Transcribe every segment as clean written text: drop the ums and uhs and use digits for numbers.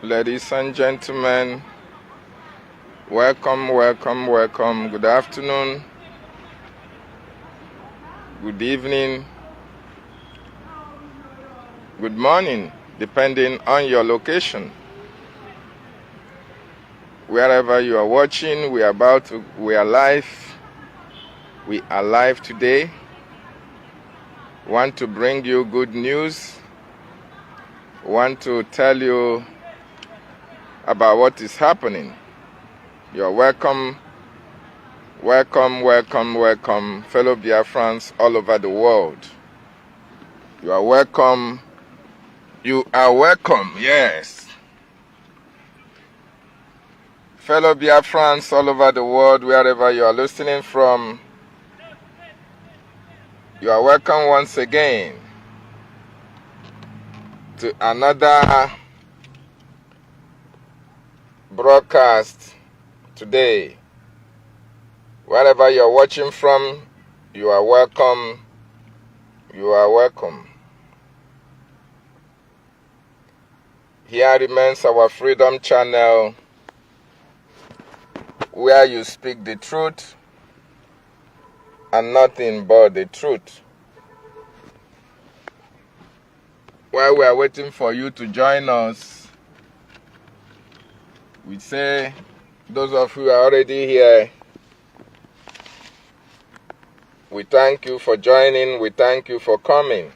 Ladies and gentlemen, welcome. Good afternoon, good evening, good morning, depending on your location. Wherever you are watching, we are live. We are live today. Want to bring you good news. Want to tell you about what is happening. You are welcome, fellow Biafrans all over the world. You are welcome, yes. Fellow Biafrans all over the world, wherever you are listening from, you are welcome once again to another broadcast today. Wherever you are watching from, you are welcome. Here remains our Freedom Channel, where you speak the truth and nothing but the truth. While we are waiting for you to join us, we say, those of you who are already here, we thank you for joining, we thank you for coming.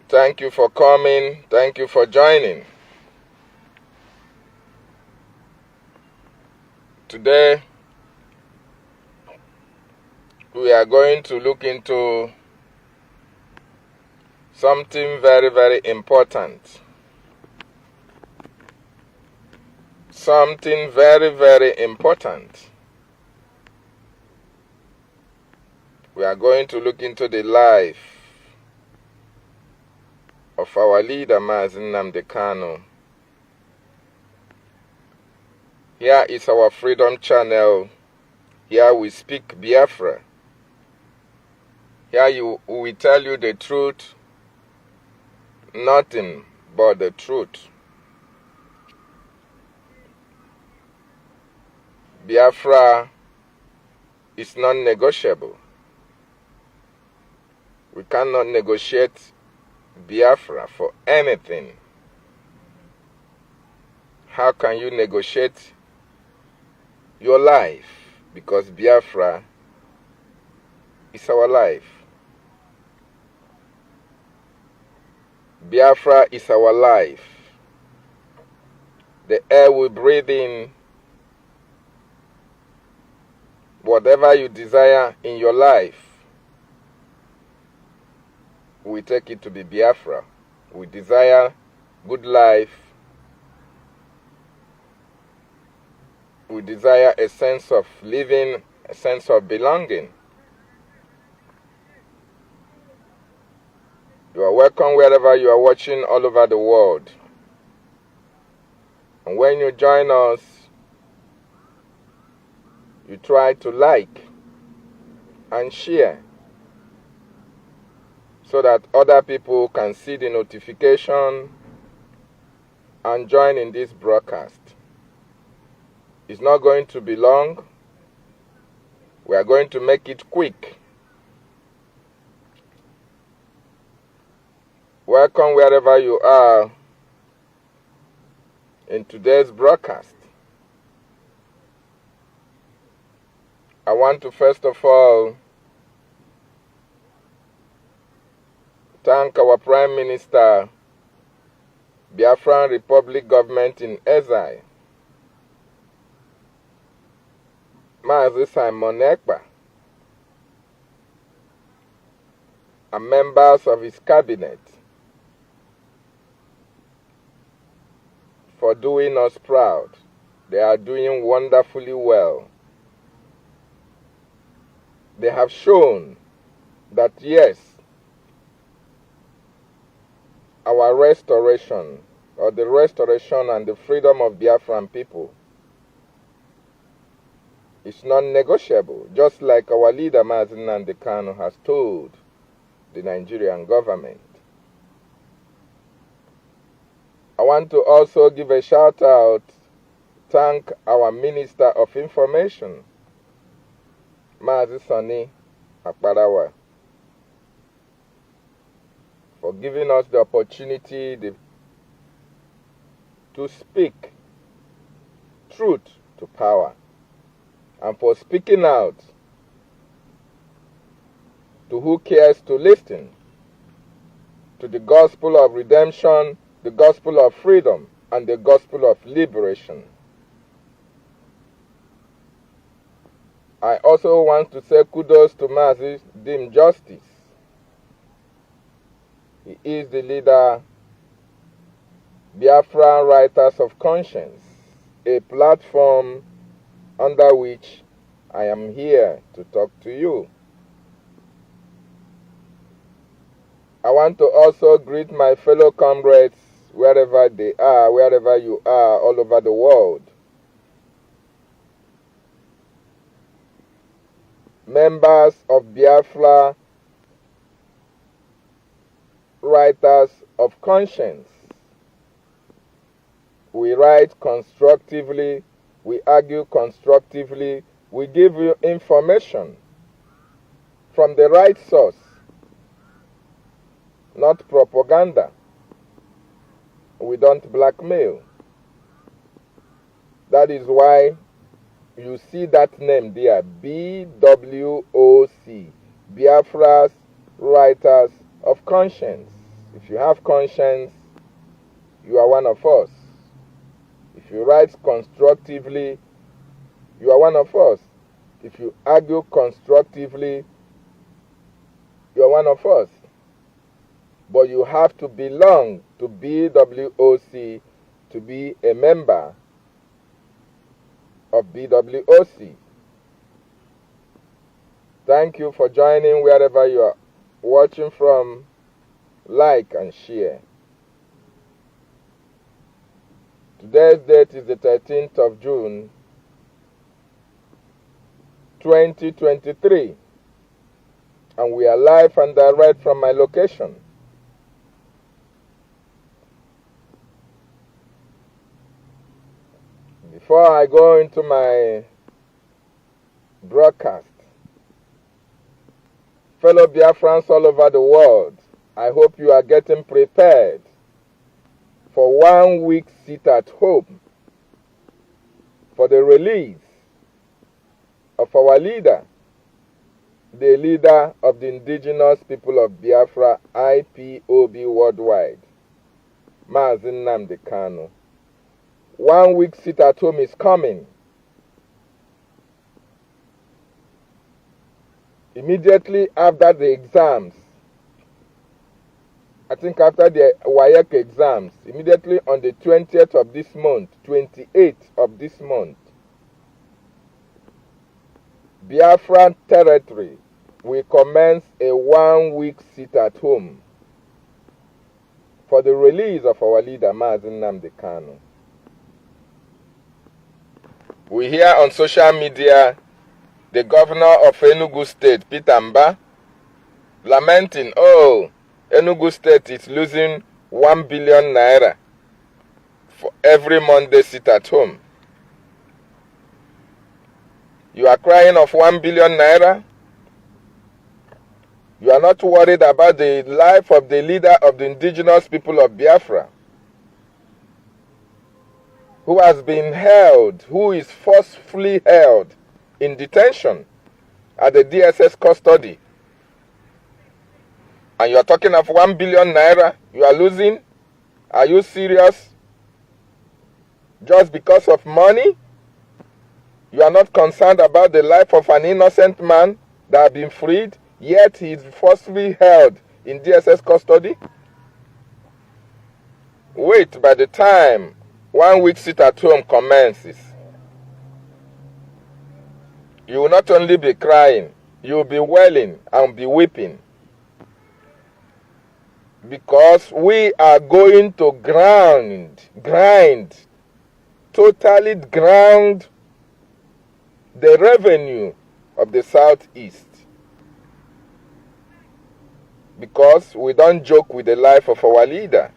Thank you for coming, thank you for joining. Today, we are going to look into something very, very important. Something very, very important. We are going to look into the life of our leader, NNAMDI Kanu. Here is our Freedom Channel. Here we speak Biafra. Here we tell you the truth, nothing but the truth. Biafra is non-negotiable. We cannot negotiate Biafra for anything. How can you negotiate your life? Because Biafra is our life. Biafra is our life. The air we breathe in, whatever you desire in your life, we take it to be Biafra. We desire good life. We desire a sense of living, a sense of belonging. You are welcome wherever you are watching all over the world. And when you join us, you try to like and share so that other people can see the notification and join in this broadcast. It's not going to be long. We are going to make it quick. Welcome wherever you are in today's broadcast. I want to first of all thank our Prime Minister, Biafran Republic Government in exile, Mazi Simon Ekpa, and members of his cabinet for doing us proud. They are doing wonderfully well. They have shown that yes, our restoration, or the restoration and the freedom of Biafran people, is non-negotiable, just like our leader NNAMDI Kanu has told the Nigerian government. I want to also give a shout out, thank our Minister of Information, Mazi Sani Akparawa, for giving us the opportunity to speak truth to power, and for speaking out to who cares to listen to the gospel of redemption, the gospel of freedom, and the gospel of liberation. I also want to say kudos to Mazi Dim Justice. He is the leader, Biafran Writers of Conscience, a platform under which I am here to talk to you. I want to also greet my fellow comrades wherever they are, wherever you are, all over the world. Members of Biafra Writers of Conscience. We write constructively, we argue constructively, we give you information from the right source, not propaganda. We don't blackmail. That is why you see that name there, BWOC, Biafra's Writers of Conscience. If you have conscience, you are one of us. If you write constructively, you are one of us. If you argue constructively, you are one of us. But you have to belong to BWOC to be a member of BWOC. Thank you for joining wherever you are watching from. Like and share. Today's date is the 13th of June, 2023, and we are live and direct from my location. Before I go into my broadcast, fellow Biafrans all over the world, I hope you are getting prepared for 1 week sit at home for the release of our leader, the leader of the indigenous people of Biafra, IPOB worldwide, Mazi NNAMDI Kanu. 1 week sit at home is coming. Immediately after the exams, I think after the WAEC exams, immediately on the 20th of this month, 28th of this month, Biafran territory will commence a 1 week sit at home for the release of our leader, Mazi NNAMDI Kanu. We hear on social media the governor of Enugu State, Peter Mba, lamenting, Enugu State is losing 1 billion naira for every Monday sit at home. You are crying of 1 billion naira? You are not worried about the life of the leader of the indigenous people of Biafra, who has been held, who is forcefully held in detention at the DSS custody. And you are talking of 1 billion naira you are losing? Are you serious? Just because of money? You are not concerned about the life of an innocent man that has been freed, yet he is forcibly held in DSS custody? Wait, by the time 1 week sit at home commences, you will not only be crying, you will be wailing and be weeping. Because we are going to totally ground the revenue of the Southeast. Because we don't joke with the life of our leader.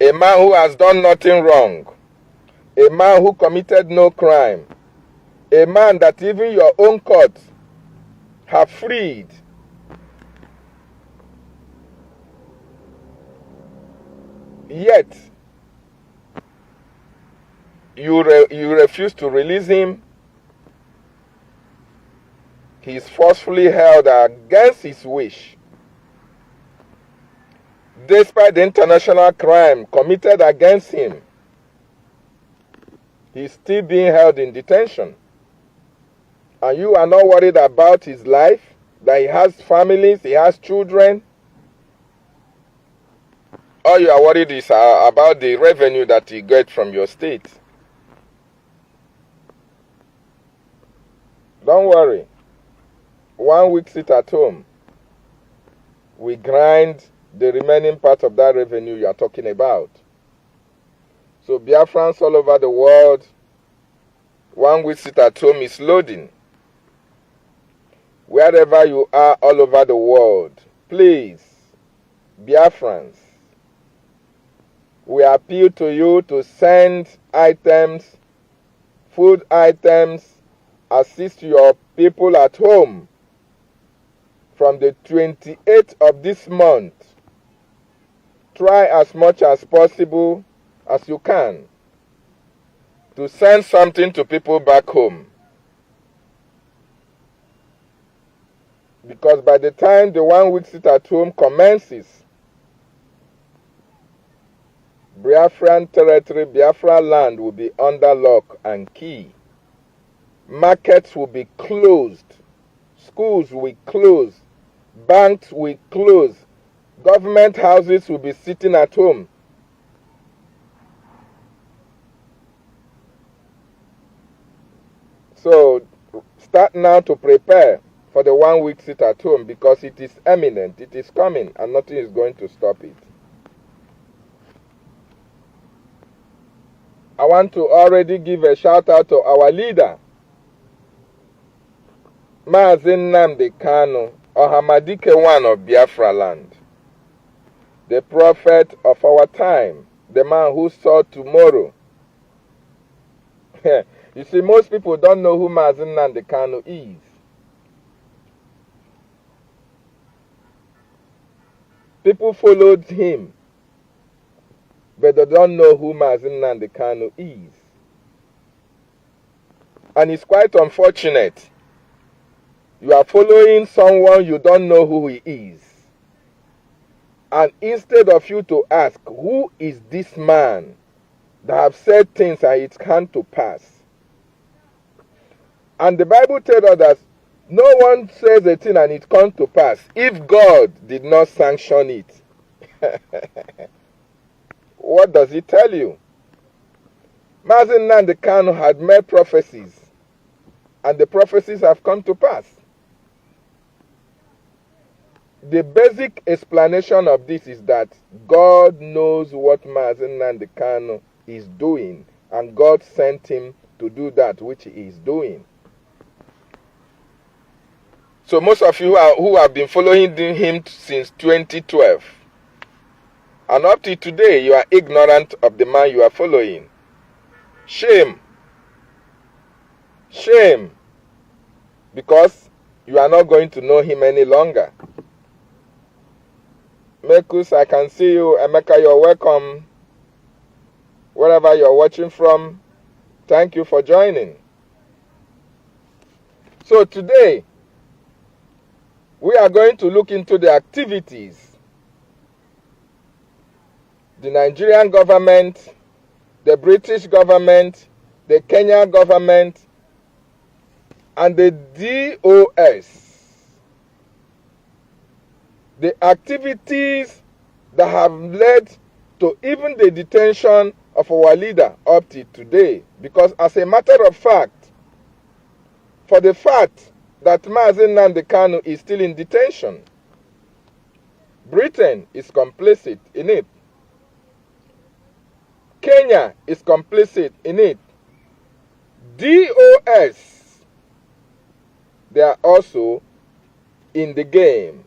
a man who has done nothing wrong, a man who committed no crime, a man that even your own court have freed. Yet, you refuse to release him. He is forcefully held against his wish. Despite the international crime committed against him, he is still being held in detention. And you are not worried about his life, that he has families, he has children. All you are worried is about the revenue that you get from your state. Don't worry. 1 week sit at home. We grind the remaining part of that revenue you are talking about. So Biafrans all over the world, 1 week sit at home is loading. Wherever you are all over the world, please, Biafrans, we appeal to you to send items, food items, assist your people at home from the 28th of this month. Try as much as possible as you can to send something to people back home. Because by the time the 1 week sit at home commences, Biafran territory, Biafra land will be under lock and key. Markets will be closed. Schools will close. Banks will close. Government houses will be sitting at home. So start now to prepare for the 1 week sit at home, because it is imminent, it is coming, and nothing is going to stop it. I want to already give a shout out to our leader, NNAMDI Kanu, Ohamadike one of Biafra land, the prophet of our time, the man who saw tomorrow. You see, most people don't know who NNAMDI Kanu is. People followed him, but they don't know who NNAMDI Kanu is. And it's quite unfortunate. You are following someone you don't know who he is. And instead of you to ask, who is this man that have said things and it come to pass? And the Bible tells us that no one says a thing and it comes to pass if God did not sanction it. What does it tell you? NNAMDI Kanu had made prophecies, and the prophecies have come to pass. The basic explanation of this is that God knows what NNAMDI Kanu is doing, and God sent him to do that which he is doing. So most of you who have been following him since 2012, and up to today, you are ignorant of the man you are following. Shame. Shame. Because you are not going to know him any longer. Mekus, I can see you. Emeka, you're welcome. Wherever you're watching from, thank you for joining. So today, we are going to look into the activities the Nigerian government, the British government, the Kenyan government, and the DOS. The activities that have led to even the detention of our leader up to today. Because as a matter of fact, for the fact that NNAMDI Kanu is still in detention, Britain is complicit in it. Kenya is complicit in it. DOS, they are also in the game.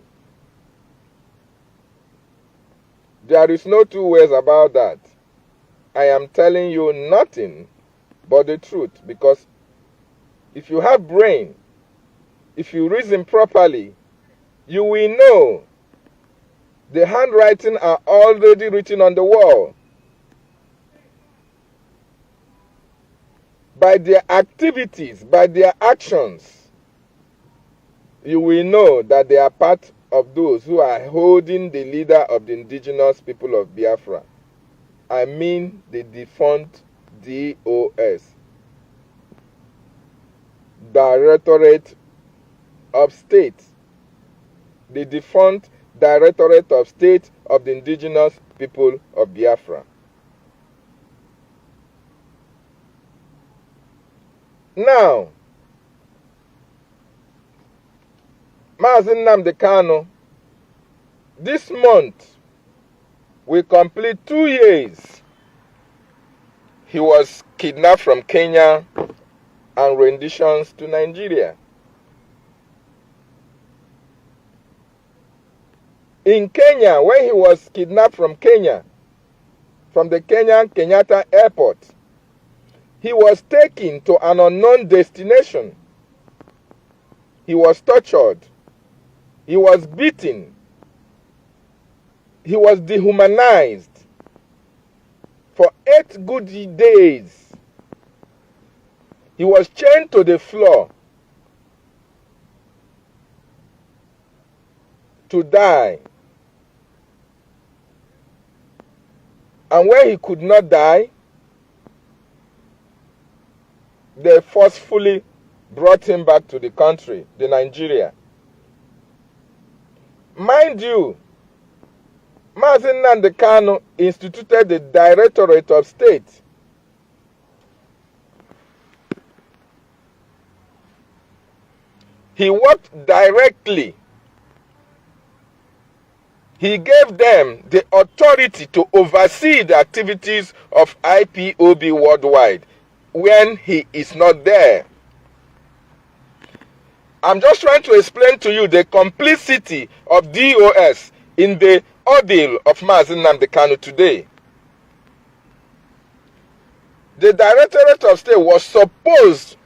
There is no two ways about that. I am telling you nothing but the truth, because if you have brain, if you reason properly, you will know the handwriting are already written on the wall. By their activities, by their actions, you will know that they are part of those who are holding the leader of the indigenous people of Biafra. I mean the defunct DOS, Directorate of State. The defunct Directorate of State of the indigenous people of Biafra. Now, Mazi Nnamdi Kanu, this month will complete 2 years. He was kidnapped from Kenya and renditions to Nigeria. In Kenya, when he was kidnapped from Kenya, from the Kenyan Kenyatta airport, he was taken to an unknown destination. He was tortured. He was beaten. He was dehumanized for 8 good days. He was chained to the floor to die. And when he could not die, they forcefully brought him back to the country, the Nigeria. Mind you, Mazi Nnamdi Kanu instituted the Directorate of State. He worked directly. He gave them the authority to oversee the activities of IPOB worldwide when he is not there. I'm just trying to explain to you the complicity of DOS in the ordeal of Mazi Nnamdi Kanu today. The Directorate of State was supposed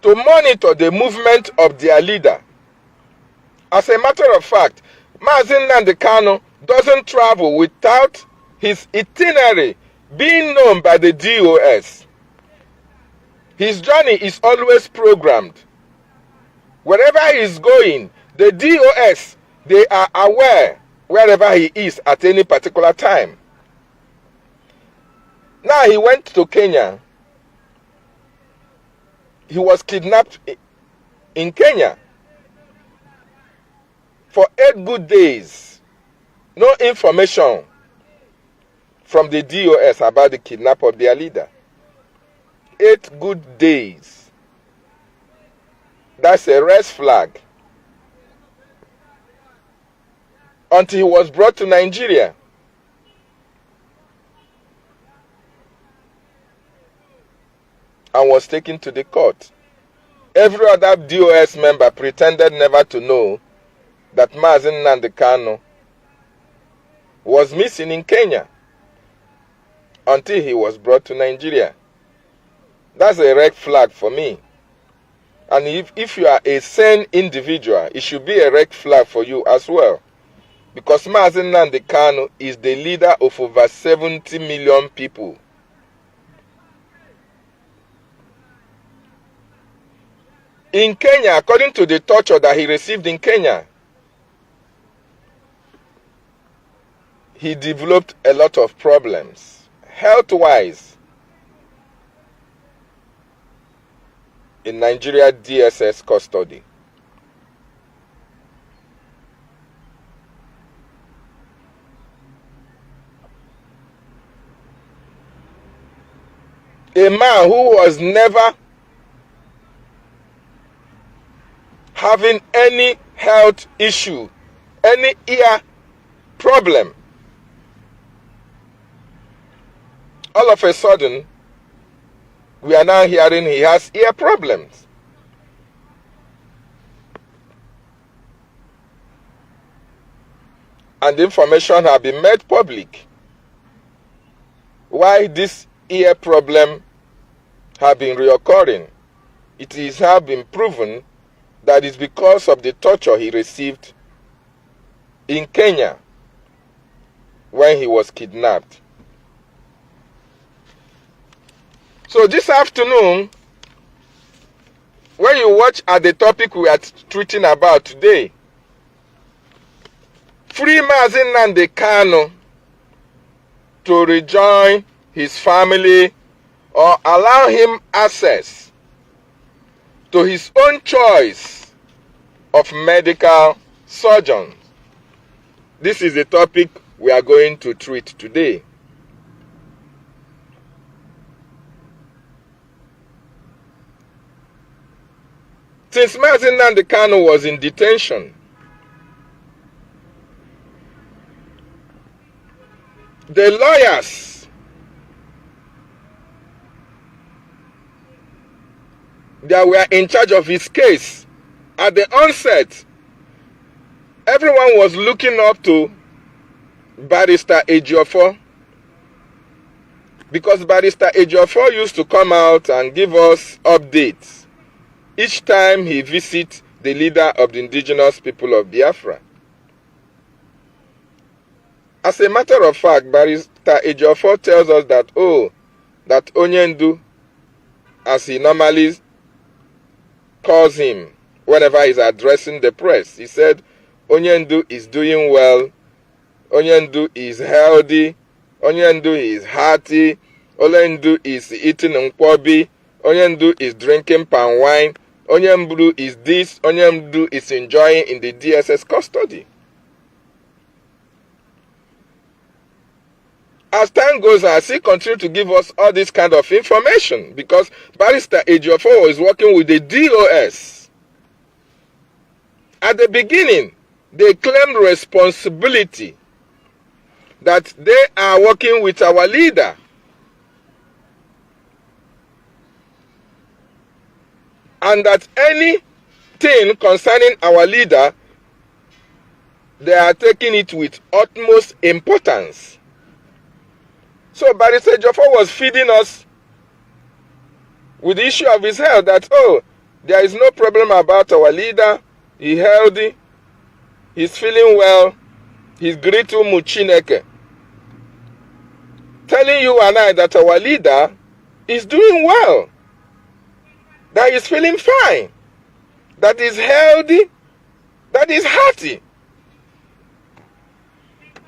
to monitor the movement of their leader. As a matter of fact, Mazi Nnamdi Kanu doesn't travel without his itinerary being known by the DOS. His journey is always programmed. Wherever he is going, the DOS, they are aware wherever he is at any particular time. Now he went to Kenya. He was kidnapped in Kenya for 8 good days. No information from the DOS about the kidnap of their leader. 8 good days. That's a red flag. Until he was brought to Nigeria. And was taken to the court. Every other DOS member pretended never to know that Mazi Nnamdi Kanu was missing in Kenya until he was brought to Nigeria. That's a red flag for me. And if you are a sane individual, it should be a red flag for you as well. Because Mazi Nnamdi Kanu is the leader of over 70 million people. In Kenya, according to the torture that he received in Kenya, he developed a lot of problems, health-wise, in Nigeria DSS custody. A man who was never having any health issue, any ear problem. All of a sudden, we are now hearing he has ear problems. and information have been made public why this ear problem have been reoccurring. It is have been proven that it's because of the torture he received in Kenya when he was kidnapped. So this afternoon, when you watch at the topic we are treating about today, free NNAMDI Kanu to rejoin his family or allow him access to his own choice of medical surgeons. This is the topic we are going to treat today. Since NNAMDI Kanu was in detention, the lawyers that were in charge of his case at the onset, everyone was looking up to Barrister Ejiofor, because Barrister Ejiofor used to come out and give us updates each time he visits the leader of the indigenous people of Biafra. As a matter of fact, Barrister Ejiofor tells us that, that Onyendu, as he normally calls him whenever he's addressing the press, he said, Onyendu is doing well, Onyendu is healthy, Onyendu is hearty, Onyendu is eating nkwobi, Onyendu is drinking palm wine, Onyendu is this, Onyendu is enjoying in the DSS custody. As time goes on, he continues to give us all this kind of information because Barrister Ejiofor is working with the DOS. At the beginning, they claimed responsibility that they are working with our leader. And that anything concerning our leader, they are taking it with utmost importance. So Barrister Ejiofor was feeding us with the issue of his health that, there is no problem about our leader, he's healthy, he's feeling well, he's gritu muchineke. Telling you and I that our leader is doing well, that he's feeling fine, that he's healthy, that he's hearty.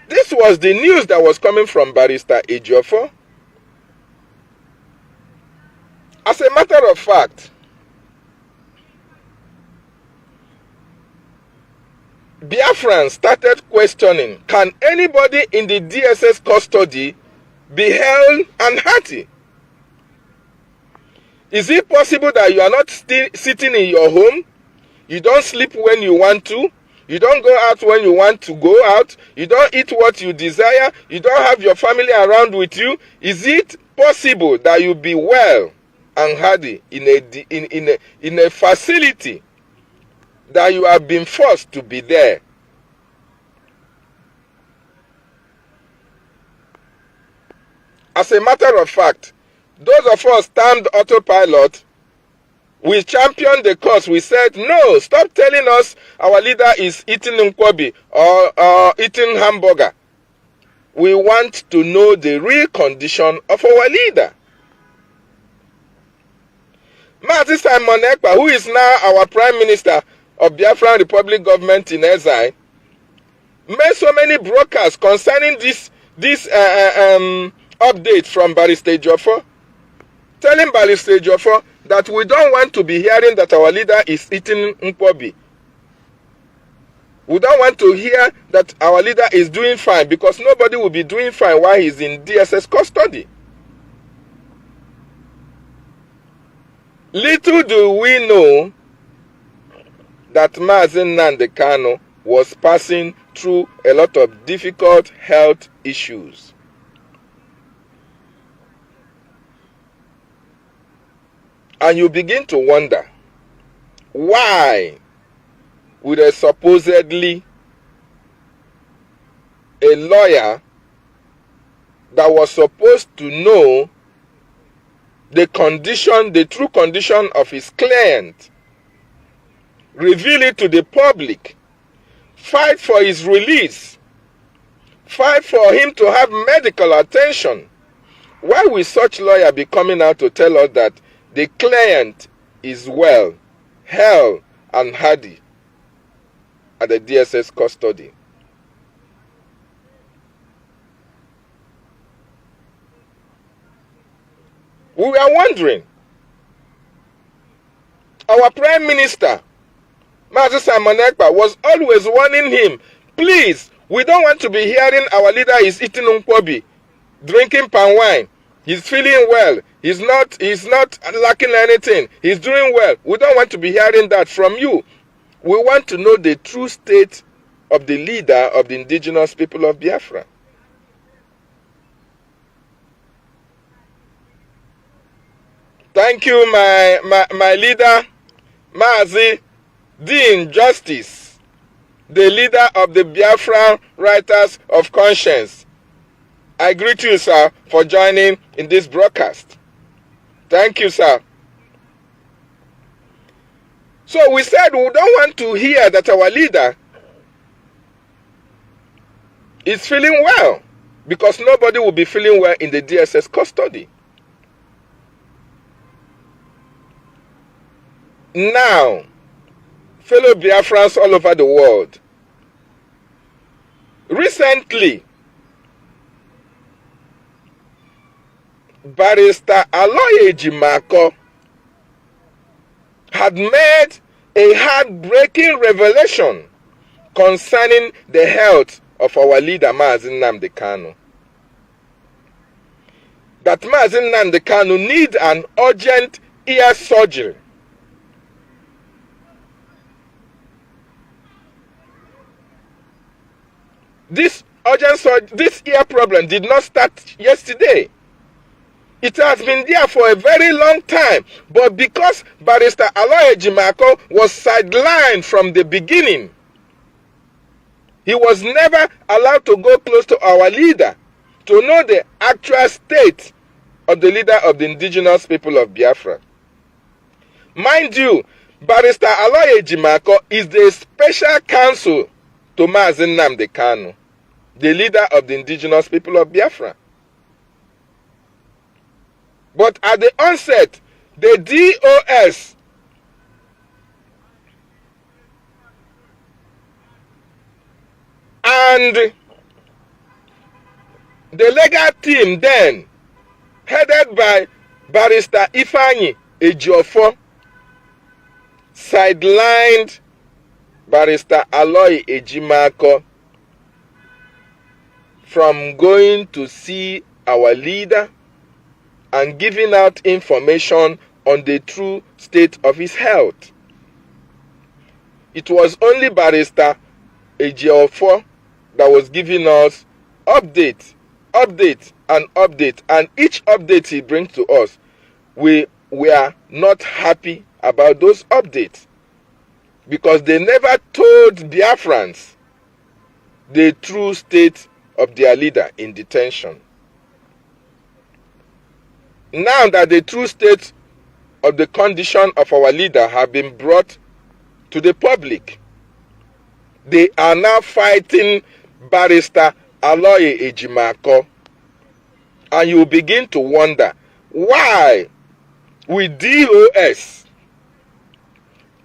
This was the news that was coming from Barrister Ejiofor. As a matter of fact, Biafrans started questioning, can anybody in the DSS custody be held and hearty? Is it possible that you are not still sitting in your home? You don't sleep when you want to? You don't go out when you want to go out? You don't eat what you desire? You don't have your family around with you? Is it possible that you be well and healthy in a facility that you have been forced to be there? As a matter of fact, those of us termed autopilot, we championed the cause. We said, no, stop telling us our leader is eating nkwobi or eating hamburger. We want to know the real condition of our leader. Mazi Simon Ekpa, who is now our Prime Minister of Biafran Republic government in exile, made so many broadcasts concerning this update from Barrister Ejiofor, telling Barrister Ejiofor that we don't want to be hearing that our leader is eating nkwobi. We don't want to hear that our leader is doing fine, because nobody will be doing fine while he's in DSS custody. Little do we know that NNAMDI Kanu was passing through a lot of difficult health issues. And you begin to wonder, why would a supposedly a lawyer that was supposed to know the condition, the true condition of his client, reveal it to the public, fight for his release, fight for him to have medical attention. Why will such lawyer be coming out to tell us that the client is well, hale, and hardy at the DSS custody? We were wondering. Our Prime Minister, Mazi Simon Ekpa, was always warning him, please, we don't want to be hearing our leader is eating nkwobi, drinking palm wine. He's feeling well. He's not lacking anything. He's doing well. We don't want to be hearing that from you. We want to know the true state of the leader of the indigenous people of Biafra. Thank you, my leader, Mazi Dean Justice, the leader of the Biafran Writers of Conscience. I greet you, sir, for joining in this broadcast. Thank you, sir. So we said we don't want to hear that our leader is feeling well, because nobody will be feeling well in the DSS custody. Now, fellow Biafrans all over the world, recently, Barrister Aloy Ejimako had made a heartbreaking revelation concerning the health of our leader, Mazi NNAMDI Kanu. That Mazi NNAMDI Kanu needs an urgent ear surgery. This ear problem did not start yesterday. It has been there for a very long time. But because Barrister Aloy Ejimako was sidelined from the beginning, he was never allowed to go close to our leader to know the actual state of the leader of the indigenous people of Biafra. Mind you, Barrister Aloy Ejimako is the special counsel to Mazi NNAMDI Kanu, the leader of the indigenous people of Biafra. But at the onset, the DOS and the legal team then, headed by Barrister Ifeanyi Ejiofor, sidelined Barrister Aloy Ejimako from going to see our leader and giving out information on the true state of his health. It was only Barrister Ejiofor that was giving us update, and each update he brings to us, we are not happy about those updates, because they never told Biafrans the true state of their leader in detention. Now that the true state of the condition of our leader have been brought to the public, they are now fighting Barrister Aloy Ejimako. And you begin to wonder, why with DOS,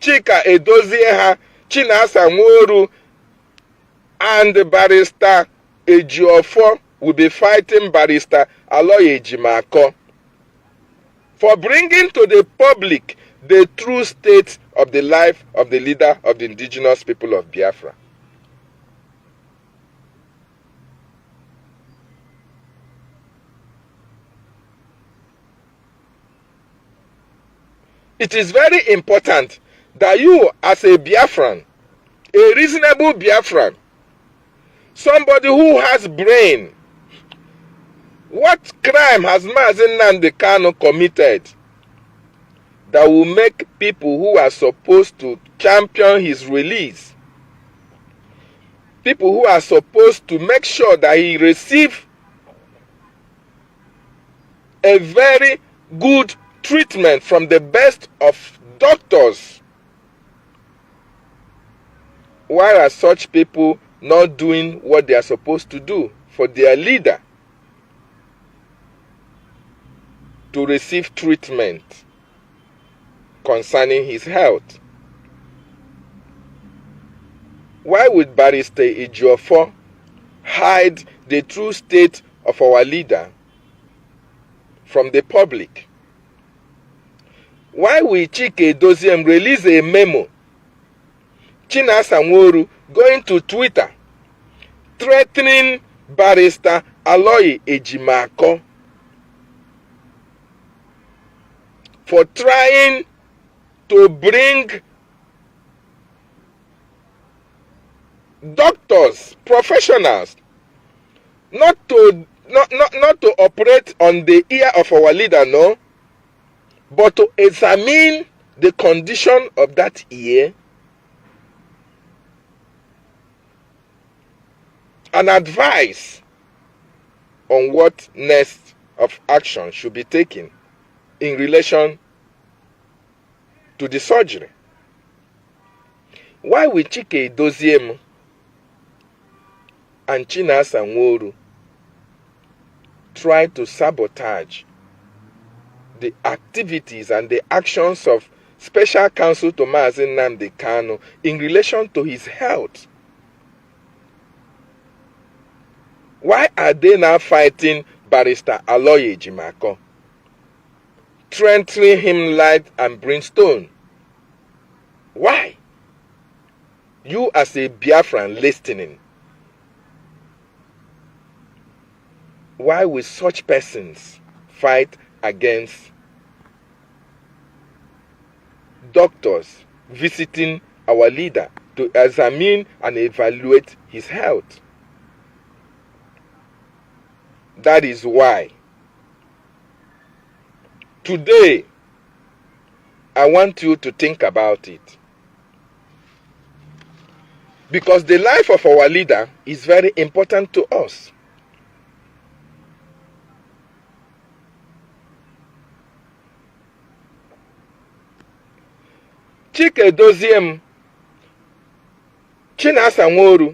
Chika Edozieha, Chinasa Nworu, and Barrister Ejiofor will be fighting Barrister Aloy Ejimako for bringing to the public the true state of the life of the leader of the indigenous people of Biafra. It is very important that you, as a Biafran, a reasonable Biafran, somebody who has brain, what crime has Mazi NNAMDI Kanu committed that will make people who are supposed to champion his release, people who are supposed to make sure that he receives a very good treatment from the best of doctors. Why are such people not doing what they are supposed to do for their leader to receive treatment concerning his health? Why would Barrister Ejiofor hide the true state of our leader from the public? Why will Chike Doziem release a memo, Chinasa Nworu going to Twitter threatening Barrister Aloy Ejimako for trying to bring doctors, professionals, not to operate on the ear of our leader, no, but to examine the condition of that ear and advise on what next of action should be taken in relation to the surgery. Why will Chike Doziem and Chinasa Nworu try to sabotage the activities and the actions of Special Counsel to NNAMDI Kanu in relation to his health? Why are they now fighting Barrister Aloy Ejimako, threatening him light and brimstone? Why? You as a Biafran listening, why will such persons fight against doctors visiting our leader to examine and evaluate his health? That is why today I want you to think about it, because the life of our leader is very important to us. Chike Doziem, Chinasa Nworu,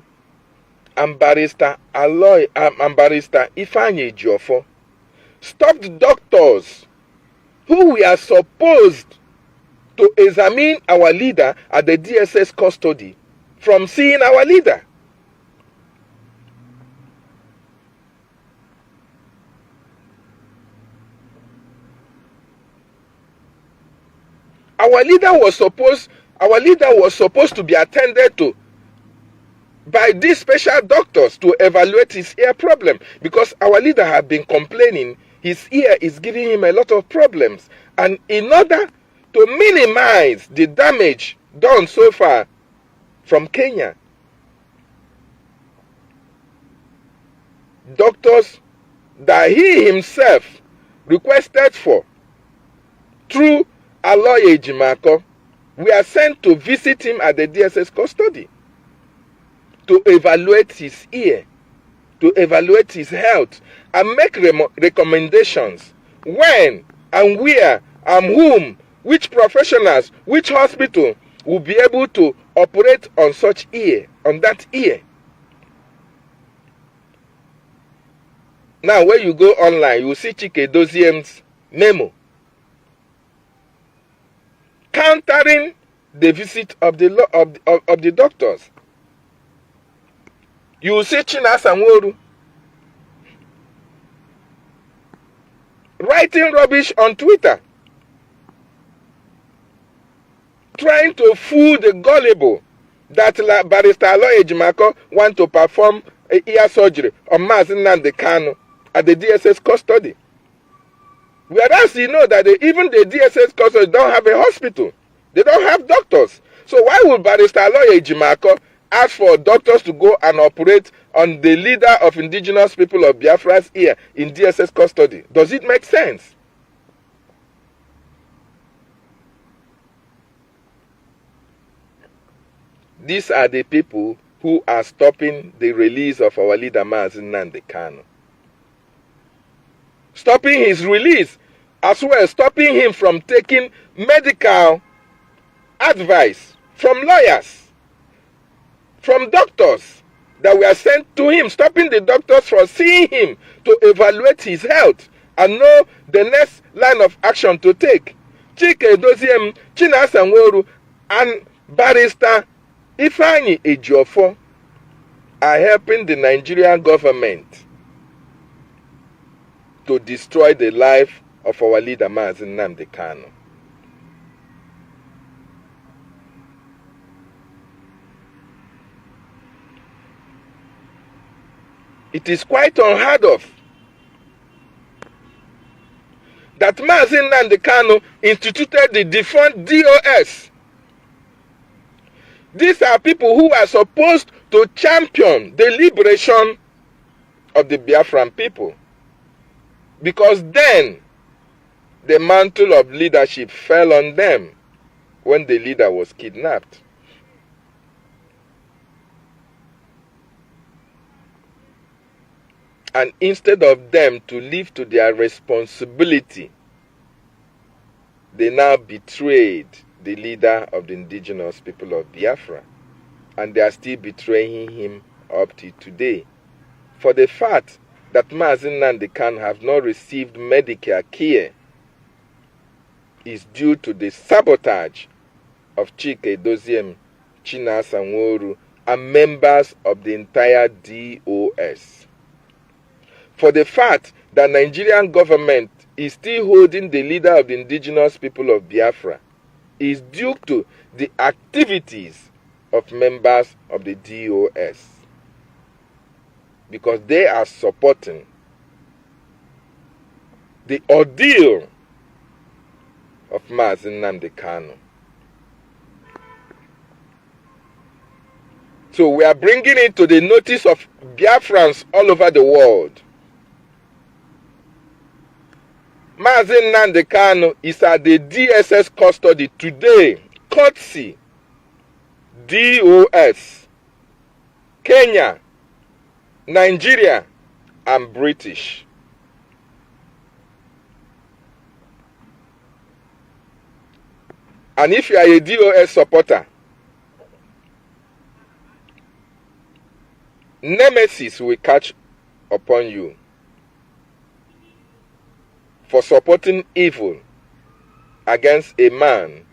and Barrister Aloy and Barrister Ifeanyi Ejiofor stopped doctors who were supposed to examine our leader at the DSS custody from seeing our leader. Our leader was supposed to be attended to by these special doctors to evaluate his ear problem, because our leader had been complaining his ear is giving him a lot of problems, and in order to minimize the damage done so far from Kenya, doctors that he himself requested for through Aloy Ejimako were sent to visit him at the DSS custody to evaluate his ear, to evaluate his health, and make recommendations when and where and whom, which professionals, which hospital will be able to operate on such ear, on that ear. Now, when you go online, you will see Chike Doziem's memo countering the visit of the doctors. You will see Chinasa Nworu writing rubbish on Twitter, trying to fool the gullible that Barrister Aloy Ejimako want to perform a ear surgery on Nnamdi Kanu at the DSS custody. Whereas you know that even the DSS custody don't have a hospital. They don't have doctors. So why would Barrister Aloy Ejimako ask for doctors to go and operate on the leader of indigenous people of Biafra's ear in DSS custody? Does it make sense? These are the people who are stopping the release of our leader Mazi Nnamdi Kanu. Stopping his release, as well as stopping him from taking medical advice from lawyers, from doctors that were sent to him, stopping the doctors from seeing him to evaluate his health and know the next line of action to take. Chike Doziem, Chinasa Nworu, and Barrister Ifeanyi Ejiofor are helping the Nigerian government to destroy the life of our leader Mazi Nnamdi Kanu. It is quite unheard of that Mazi Nnamdi Kanu instituted the defunct DOS. These are people who are supposed to champion the liberation of the Biafran people, because then the mantle of leadership fell on them when the leader was kidnapped. And instead of them to live to their responsibility, they now betrayed the leader of the indigenous people of Biafra. And they are still betraying him up to today. For the fact that Mazi Nnamdi Kanu have not received Medicare care is due to the sabotage of Chike Doziem, Chinasa Nworu, and members of the entire DOS. For the fact that Nigerian government is still holding the leader of the indigenous people of Biafra is due to the activities of members of the DOS, because they are supporting the ordeal of Mazi Nnamdi Kanu. So we are bringing it to the notice of Biafrans all over the world. Mazi Nnamdi Kanu is at the DSS custody today, courtesy DOS, Kenya, Nigeria, and British. And if you are a DOS supporter, nemesis will catch upon you for supporting evil against a man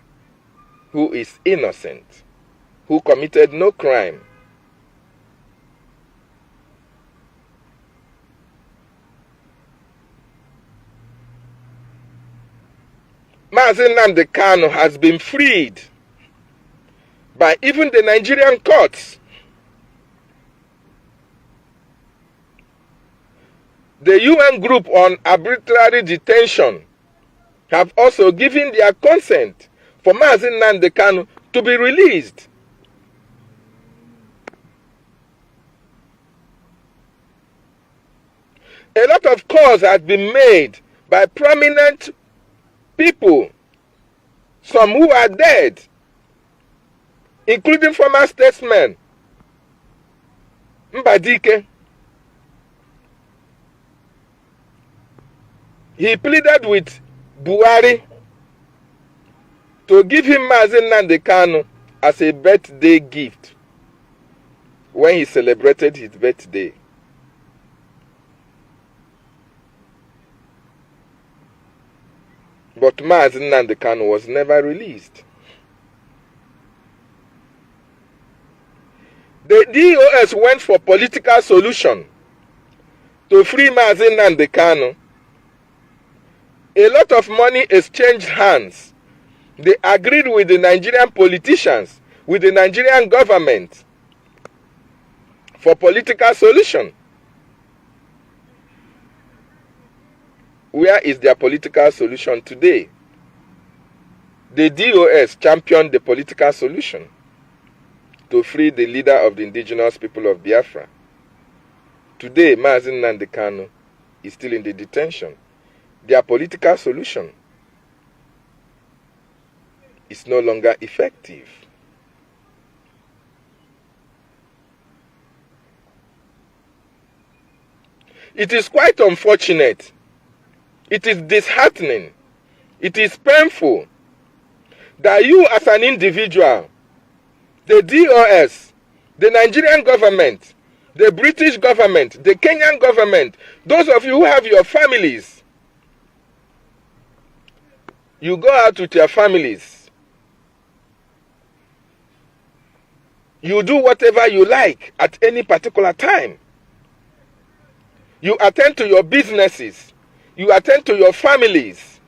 who is innocent, who committed no crime. Mazi Nnamdi Kanu has been freed by even the Nigerian courts. The UN group on arbitrary detention have also given their consent for Mazi Nnamdi Kanu to be released. A lot of calls have been made by prominent people, some who are dead, including former statesmen Mbadike. He pleaded with Buhari to give him Mazi Nnamdi Kanu as a birthday gift when he celebrated his birthday. But Mazi Nnamdi Kanu was never released. The DOS went for political solution to free Mazi Nnamdi Kanu. A lot of money exchanged hands. They agreed with the Nigerian politicians, with the Nigerian government for political solution. Where is their political solution today? The DOS championed the political solution to free the leader of the indigenous people of Biafra. Today, Mazi Nnamdi Kanu is still in the detention. Their political solution is no longer effective. It is quite unfortunate. It is disheartening. It is painful that you as an individual, the DOS, the Nigerian government, the British government, the Kenyan government, those of you who have your families, you go out with your families. You do whatever you like at any particular time. You attend to your businesses. You attend to your families.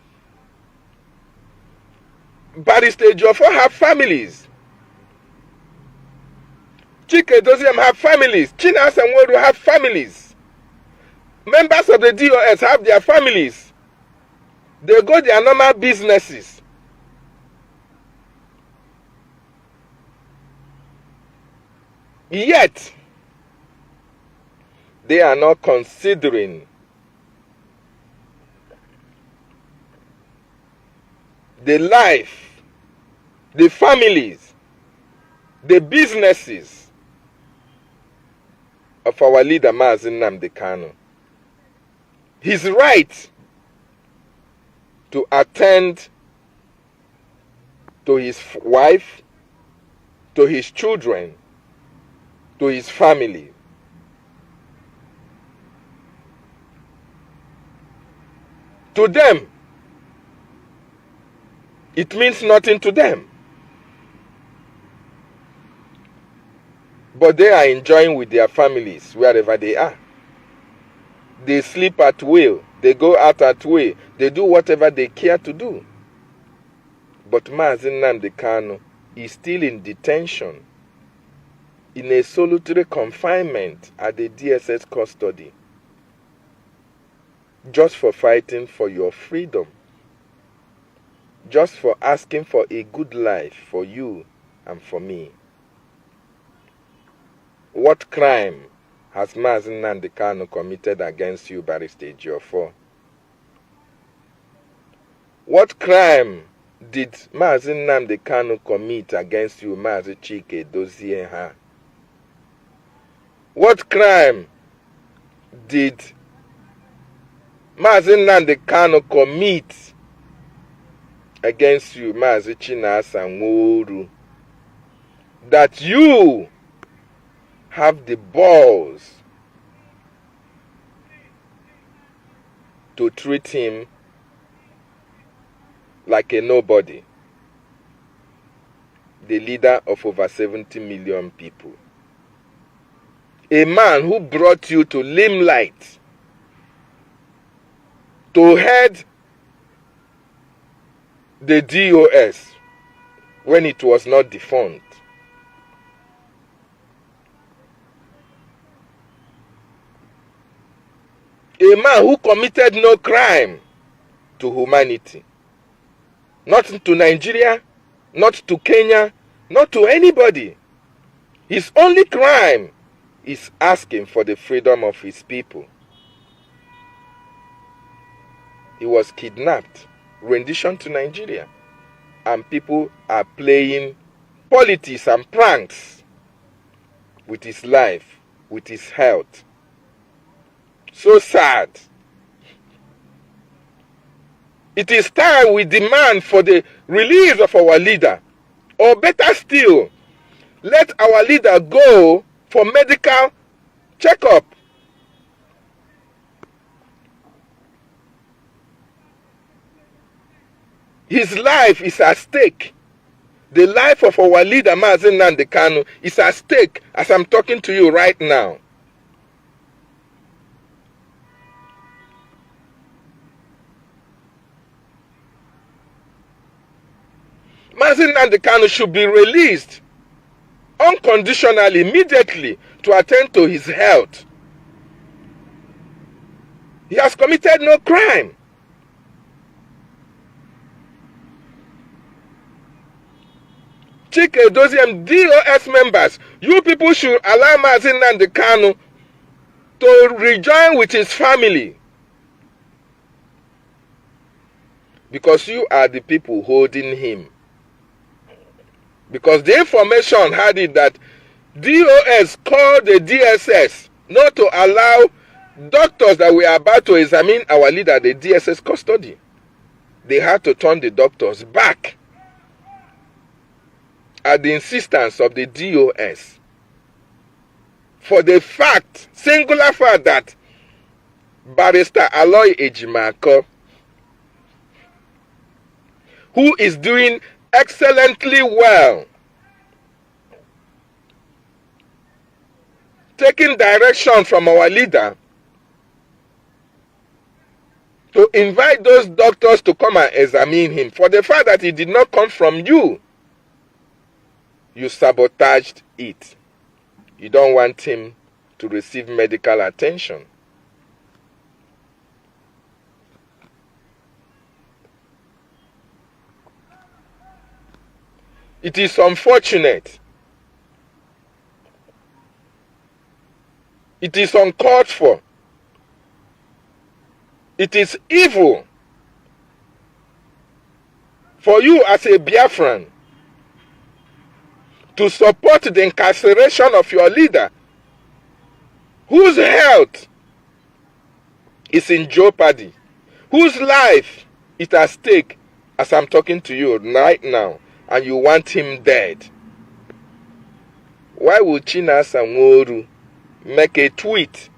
Barrister Ejiofor have families. Chike Doziem have families. Chinas and Wodu have families. Members of the DOS have their families. They go their normal businesses. Yet, they are not considering the life, the families, the businesses of our leader, NNAMDI Kanu. His right to attend to his wife, to his children, to his family. To them, it means nothing to them. But they are enjoying with their families wherever they are. They sleep at will. They go out at will. They do whatever they care to do. But NNAMDI Kanu is still in detention, in a solitary confinement at the DSS custody, just for fighting for your freedom, just for asking for a good life for you and for me. What crime has NNAMDI Kanu committed against you, Barrister Ejiofor? What crime did NNAMDI Kanu commit against you, Mazi Chike Doziem? What crime did NNAMDI Kanu commit against you, Mazi Chinas and Wodu, that you have the balls to treat him like a nobody, the leader of over 70 million people? A man who brought you to limelight, to head the DOS when it was not defunct. A man who committed no crime to humanity. Not to Nigeria, not to Kenya, not to anybody. His only crime is asking for the freedom of his people. He was kidnapped, rendition to Nigeria, and people are playing politics and pranks with his life, with his health. So sad. It is time we demand for the release of our leader. Or better still, let our leader go for medical checkup. His life is at stake. The life of our leader, NNAMDI Kanu, is at stake as I'm talking to you right now. NNAMDI Kanu should be released unconditionally, immediately, to attend to his health. He has committed no crime. Chike Doziem, DOS members, you people should allow NNAMDI Kanu to rejoin with his family. Because you are the people holding him. Because the information had it that DOS called the DSS not to allow Doctors that were about to examine our leader at the DSS custody, they had to turn the doctors back at the insistence of the DOS for the fact, singular fact, that Barrister Aloy Ejimako, who is doing excellently well, taking direction from our leader, to invite those doctors to come and examine him for the fact that he did not come from you. You sabotaged it. You don't want him to receive medical attention. It is unfortunate. It is uncalled for. It is evil for you as a Biafran to support the incarceration of your leader, whose health is in jeopardy, whose life is at stake as I'm talking to you right now, and you want him dead. Why would Chinasa Nworu make a tweet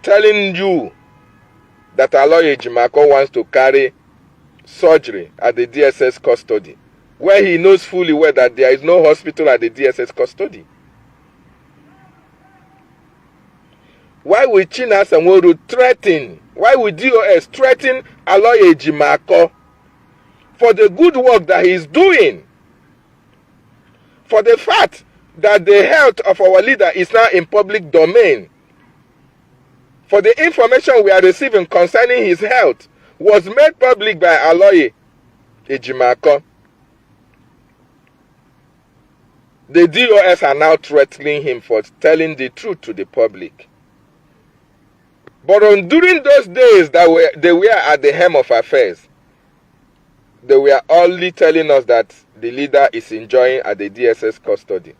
telling you that Aloy Ejimako wants to carry surgery at the DSS custody, where he knows fully well that there is no hospital at the DSS custody? Why would Chinasa Nworu threaten, why would DOS threaten Aloy Ejimako for the good work that he is doing? For the fact that the health of our leader is now in public domain. For the information we are receiving concerning his health was made public by Aloy Ejimako. The DOS are now threatening him for telling the truth to the public. But during those days that they were at the helm of affairs, they were only telling us that the leader is enjoying at the DSS custody.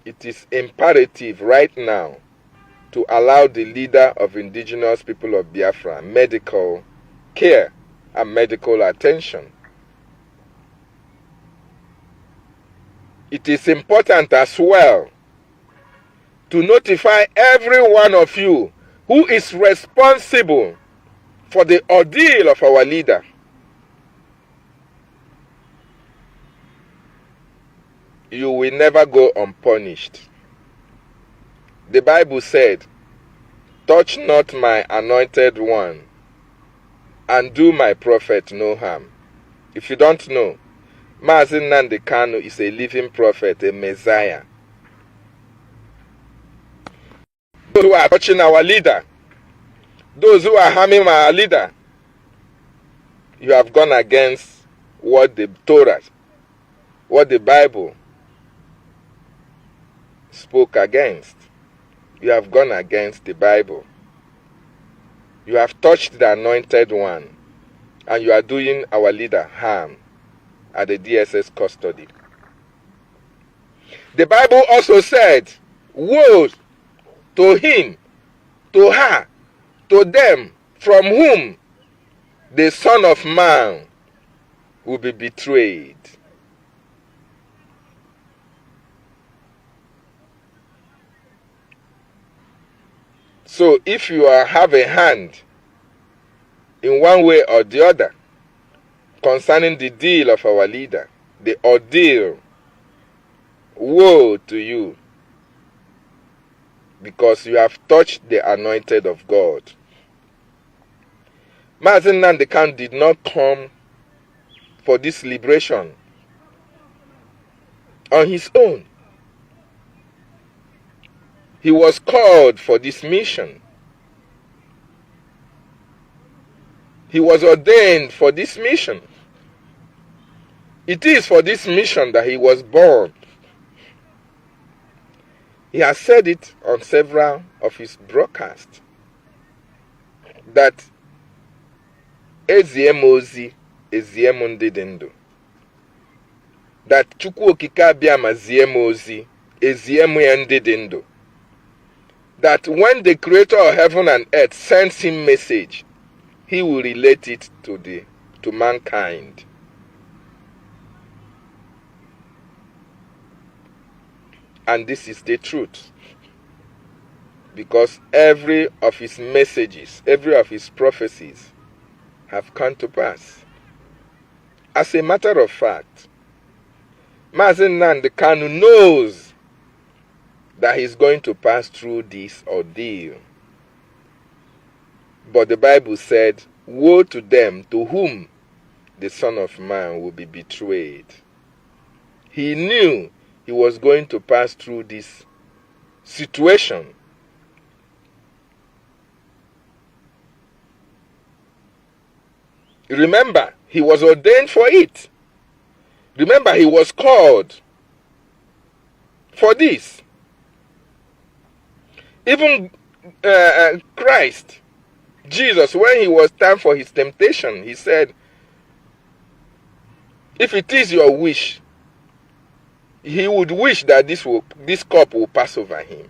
It is imperative right now to allow the leader of indigenous people of Biafra medical care and medical attention. It is important as well to notify every one of you who is responsible for the ordeal of our leader. You will never go unpunished. The Bible said, "Touch not my anointed one, and do my prophet no harm." If you don't know, NNAMDI Kanu is a living prophet, a Messiah. Those who are touching our leader, those who are harming our leader, you have gone against what the Torah, what the Bible spoke against. You have gone against the Bible. You have touched the anointed one, and you are doing our leader harm at the DSS custody. The Bible also said, "Woe to him, to her, to them from whom the Son of Man will be betrayed." So if you have a hand in one way or the other concerning the deal of our leader, the ordeal, woe to you, because you have touched the anointed of God. NNAMDI Kanu did not come for this liberation on his own. He was called for this mission. He was ordained for this mission. It is for this mission that he was born. He has said it on several of his broadcasts that ezie m ozi, ezie m ndị dị ndụ. That Chukwu okike abịama zie m ozi, ezie m ya ndị dị ndụ. That when the creator of heaven and earth sends him message, he will relate it to mankind. And this is the truth. Because every of his messages, every of his prophecies have come to pass. As a matter of fact, Mazi Nnamdi Kanu knows that he's going to pass through this ordeal. But the Bible said, woe to them to whom the Son of Man will be betrayed. He knew he was going to pass through this situation. Remember, he was ordained for it. Remember, he was called for this. Even Christ, Jesus, when he was time for his temptation, he said, if it is your wish, he would wish that this cup will pass over him.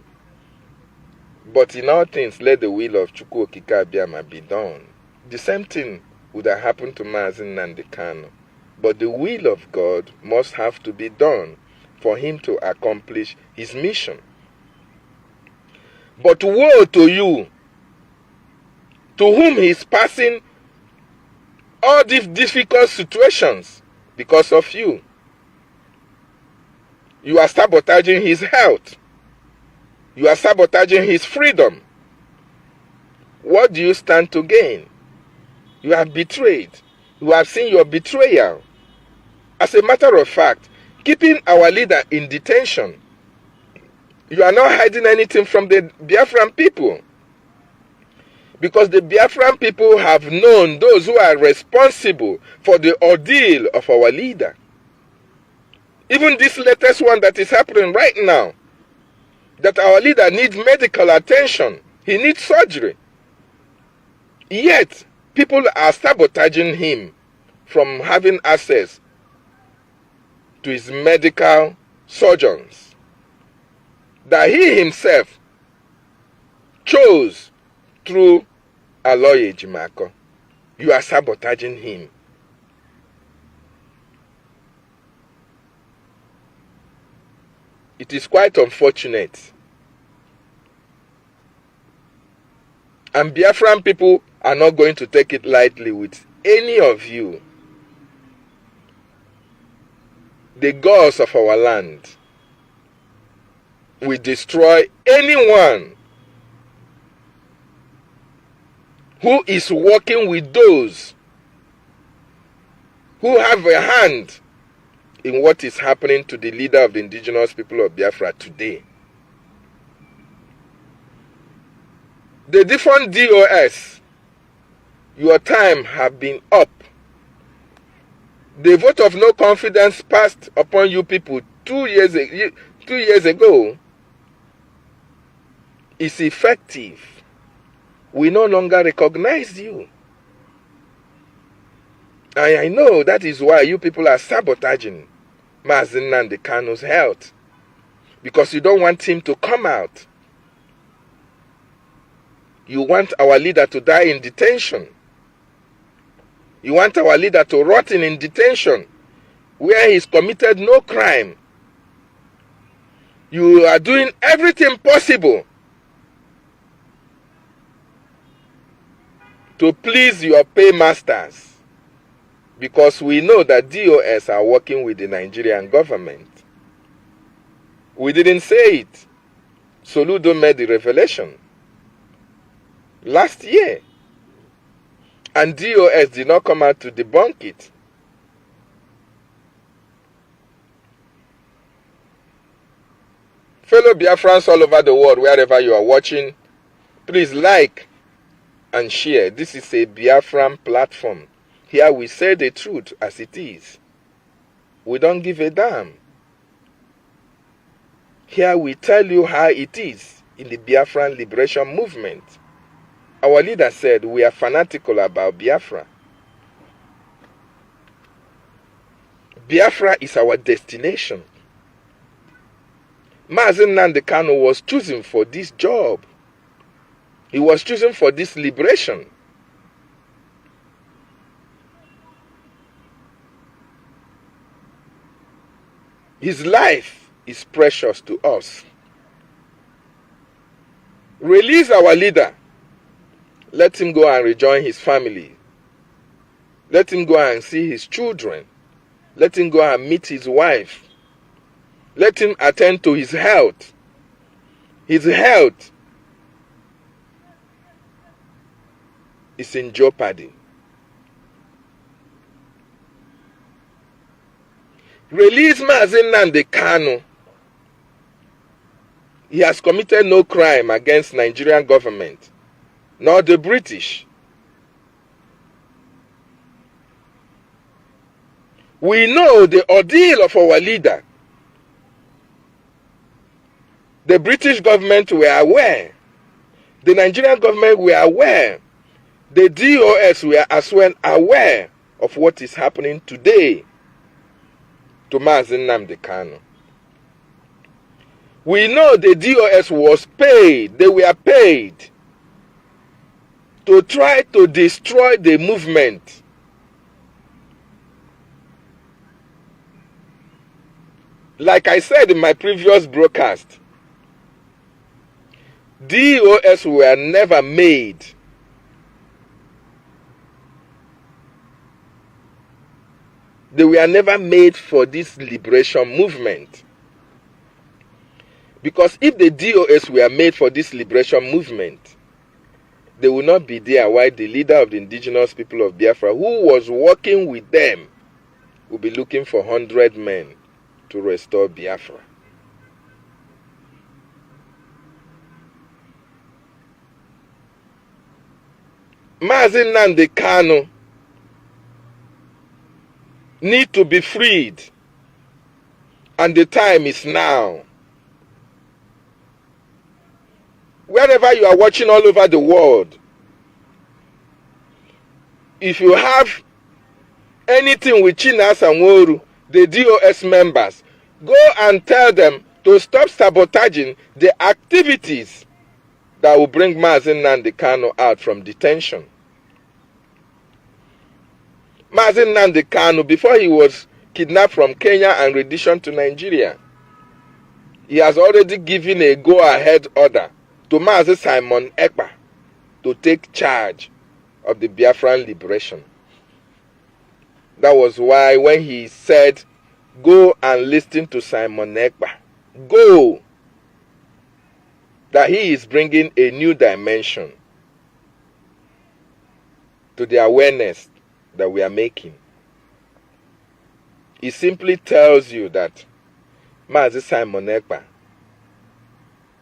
But in all things, let the will of Chukwu okike abịama be done. The same thing would have happened to Mazi Nnamdi Kanu. But the will of God must have to be done for him to accomplish his mission. But woe to you, to whom he is passing all these difficult situations because of you. You are sabotaging his health. You are sabotaging his freedom. What do you stand to gain? You have betrayed. You have seen your betrayal. As a matter of fact, keeping our leader in detention, you are not hiding anything from the Biafran people. Because the Biafran people have known those who are responsible for the ordeal of our leader. Even this latest one that is happening right now, that our leader needs medical attention. He needs surgery. Yet, people are sabotaging him from having access to his medical surgeons that he himself chose through Aloye Jimako. You are sabotaging him. It is quite unfortunate. And Biafran people are not going to take it lightly with any of you. The gods of our land will destroy anyone who is working with those who have a hand in what is happening to the leader of the indigenous people of Biafra today. The different DOS, your time have been up. The vote of no confidence passed upon you people 2 years ago is effective. We no longer recognize you. And I know that is why you people are sabotaging Mazi Nnamdi Kanu's health. Because you don't want him to come out. You want our leader to die in detention. You want our leader to rot in detention where he's committed no crime. You are doing everything possible to please your paymasters, because we know that DOS are working with the Nigerian government. We didn't say it. Soludo made the revelation last year. And DOS did not come out to debunk it. Fellow Biafrans all over the world, wherever you are watching, please like and share. This is a Biafran platform. Here we say the truth as it is. We don't give a damn. Here we tell you how it is in the Biafran liberation movement. Our leader said we are fanatical about Biafra. Biafra is our destination. Mazi Nnamdi Kanu was chosen for this job. He was chosen for this liberation. His life is precious to us. Release our leader. Let him go and rejoin his family. Let him go and see his children. Let him go and meet his wife. Let him attend to his health. His health is in jeopardy. Release Mazi Nnamdi Kanu. He has committed no crime against Nigerian government, nor the British. We know the ordeal of our leader. The British government were aware. The Nigerian government were aware. The DOS were as well aware of what is happening today to Mazi Nnamdi Kanu. We know the DOS was paid. They were paid to try to destroy the movement. Like I said in my previous broadcast, DOS were never made for this liberation movement. Because if the DOS were made for this liberation movement, they would not be there while the leader of the indigenous people of Biafra, who was working with them, will be looking for 100 men to restore Biafra. Mazi Nnamdi Kanu need to be freed, and the time is now. Wherever you are watching all over the world, if you have anything with Chinas and Woru, the DOS members, go and tell them to stop sabotaging the activities that will bring Mazi Nnamdi Kanu out from detention. Mazi Nnamdi Kanu, before he was kidnapped from Kenya and renditioned to Nigeria, he has already given a go-ahead order to Mazi Simon Ekpa to take charge of the Biafran liberation. That was why when he said, go and listen to Simon Ekpa, go, that he is bringing a new dimension to the awareness that we are making. He simply tells you that Mazi Simon Ekpa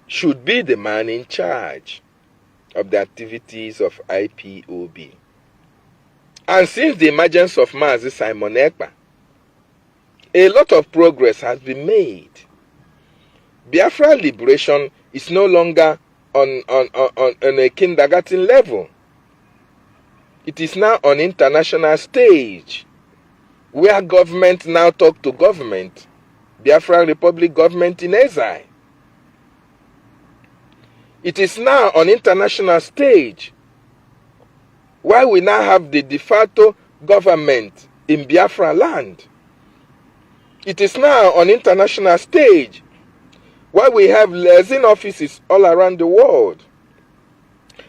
should be the man in charge of the activities of IPOB. And since the emergence of Mazi Simon Ekpa, a lot of progress has been made. Biafra liberation is no longer on a kindergarten level. It is now on international stage, where government now talk to government, Biafra Republic government in exile. It is now on international stage, where we now have the de facto government in Biafra land. It is now on international stage, where we have liaison offices all around the world.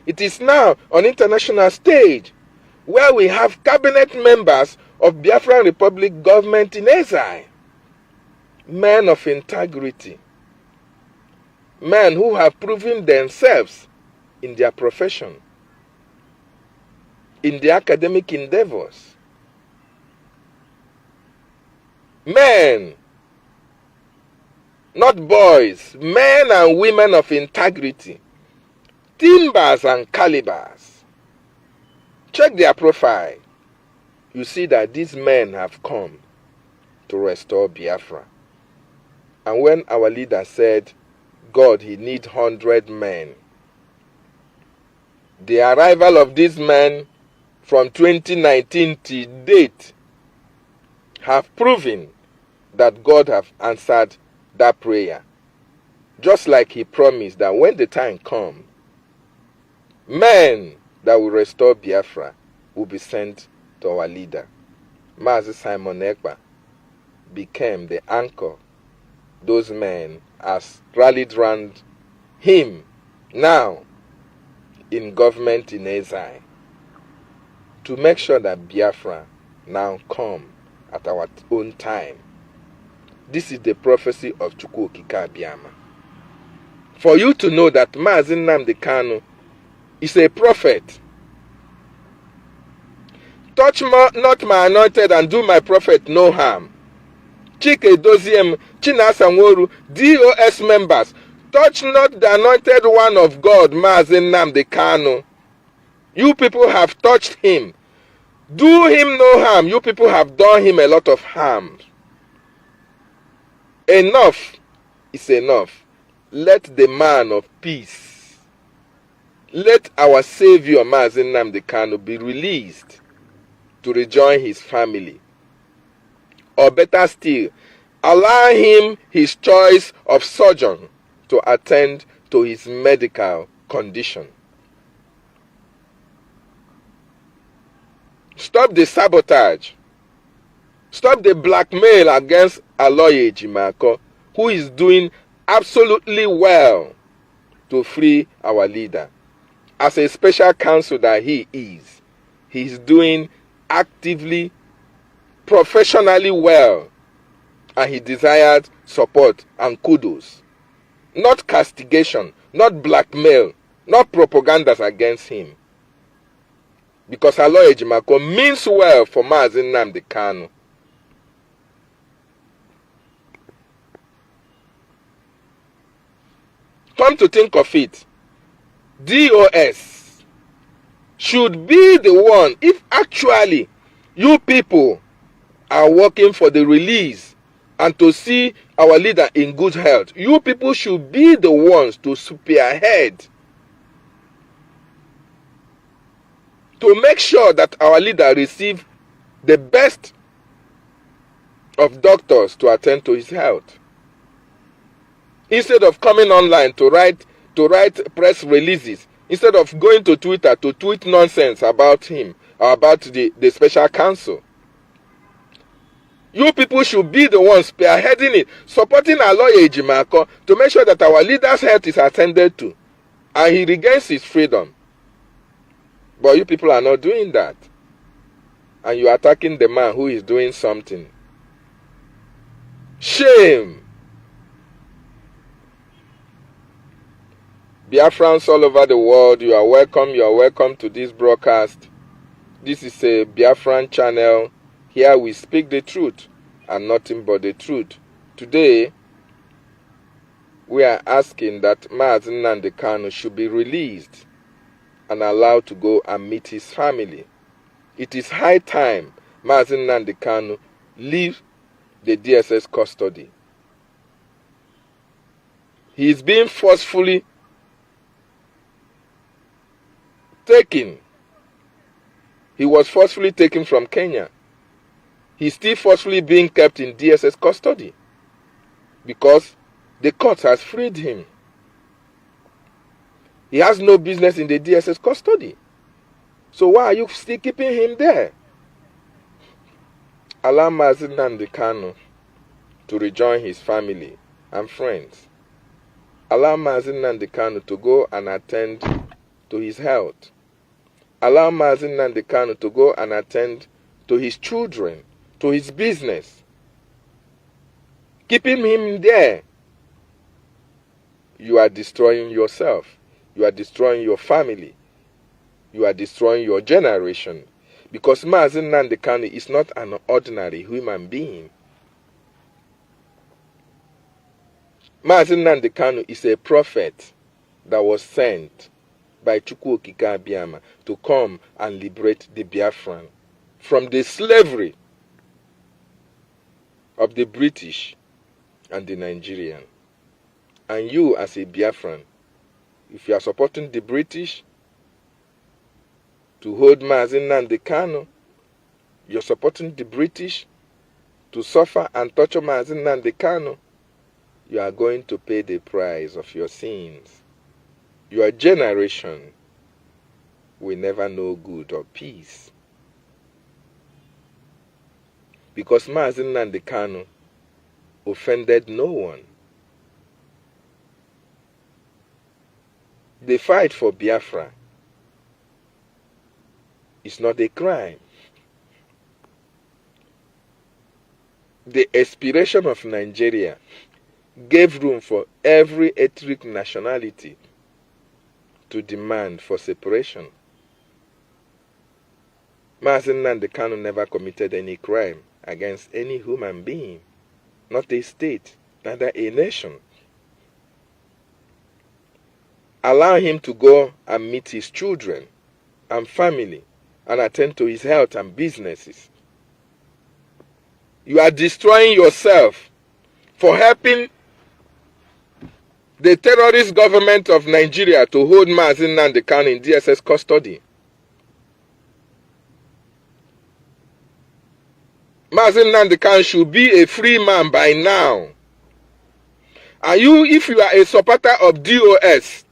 It is now on international stage, where we have cabinet members of Biafran Republic government in exile. Men of integrity. Men who have proven themselves in their profession, in their academic endeavors. Men, not boys, men and women of integrity, timbers and calibers. Check their profile. You see that these men have come to restore Biafra. And when our leader said, God, he needs 100 men, the arrival of these men from 2019 to date have proven that God have answered that prayer. Just like he promised that when the time comes, men that will restore Biafra will be sent to our leader. Mazi Simon Ekpa became the anchor. Those men has rallied round him now in government in exile to make sure that Biafra now come at our own time. This is the prophecy of Chukwu Okike Abiama. For you to know that Mazi Nnamdi Kanu is a prophet. Touch not my anointed and do my prophet no harm. Chike Doziem, Chinasa Nworu, DOS members, touch not the anointed one of God, Mazi Nnamdi Kanu. You people have touched him. Do him no harm. You people have done him a lot of harm. Enough is enough. Let the man of peace, let our Savior Mazi Nnamdi Kanu be released to rejoin his family. Or better still, allow him his choice of surgeon to attend to his medical condition. Stop the sabotage. Stop the blackmail against Aloye Ejimako, who is doing absolutely well to free our leader. As a special counsel that he is doing actively, professionally well, and he desired support and kudos. Not castigation, not blackmail, not propagandas against him. Because Aloye Ejimako means well for Mazi Nnamdi Kanu. Come to think of it, DOS should be the one, if actually you people are working for the release and to see our leader in good health, you people should be the ones to spearhead to make sure that our leader receive the best of doctors to attend to his health. Instead of coming online to write press releases, instead of going to Twitter to tweet nonsense about him or about the special counsel. You people should be the ones spearheading it, supporting Aloye Ejimako to make sure that our leader's health is attended to and he regains his freedom. But you people are not doing that. And you are attacking the man who is doing something. Shame. Biafrans all over the world, you are welcome. You are welcome to this broadcast. This is a Biafran channel. Here we speak the truth and nothing but the truth. Today, we are asking that Mazi Nnamdi Kanu should be released and allowed to go and meet his family. It is high time Mazi Nnamdi Kanu leave the DSS custody. He is being forcefully taken. He was forcefully taken from Kenya. He's still forcefully being kept in DSS custody because the court has freed him. He has no business in the DSS custody. So why are you still keeping him there? Allow Mazi Nnamdi Kanu to rejoin his family and friends. Allow Mazi Nnamdi Kanu to go and attend to his health. Allow Mazi Nnamdi Kanu to go and attend to his children, to his business. Keeping him there. You are destroying yourself. You are destroying your family. You are destroying your generation. Because Mazi Nnamdi Kanu is not an ordinary human being. Mazi Nnamdi Kanu is a prophet that was sent by Chukwu Okike Abiama to come and liberate the Biafran from the slavery of the British and the Nigerian. And you as a Biafran, if you are supporting the British to hold Mazi Nnamdi Kanu, you're supporting the British to suffer and torture Mazi Nnamdi Kanu, you are going to pay the price of your sins. Your generation will never know good or peace. Because Mazi Nnamdi Kanu offended no one. The fight for Biafra is not a crime. The expiration of Nigeria gave room for every ethnic nationality to demand for separation. Mazi Nnamdi Kanu never committed any crime against any human being, not a state, neither a nation. Allow him to go and meet his children and family and attend to his health and businesses. You are destroying yourself for helping the terrorist government of Nigeria to hold Mazi Nnamdi Kanu in DSS custody. Mazi Nnamdi Kanu should be a free man by now. And you, if you are a supporter of DOS,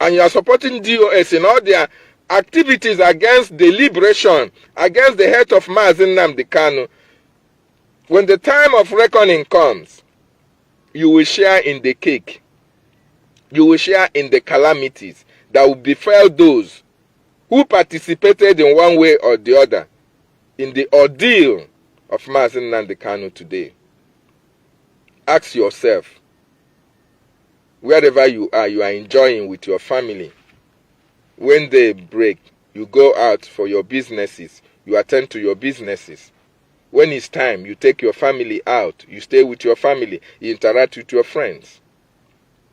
and you are supporting DOS in all their activities against the liberation, against the health of Mazi Nnamdi Kanu, when the time of reckoning comes, you will share in the cake. You will share in the calamities that will befall those who participated in one way or the other in the ordeal of Mazi Nnamdi Kanu today. Ask yourself, wherever you are enjoying with your family. When they break, you go out for your businesses, you attend to your businesses. When it's time, you take your family out, you stay with your family, you interact with your friends.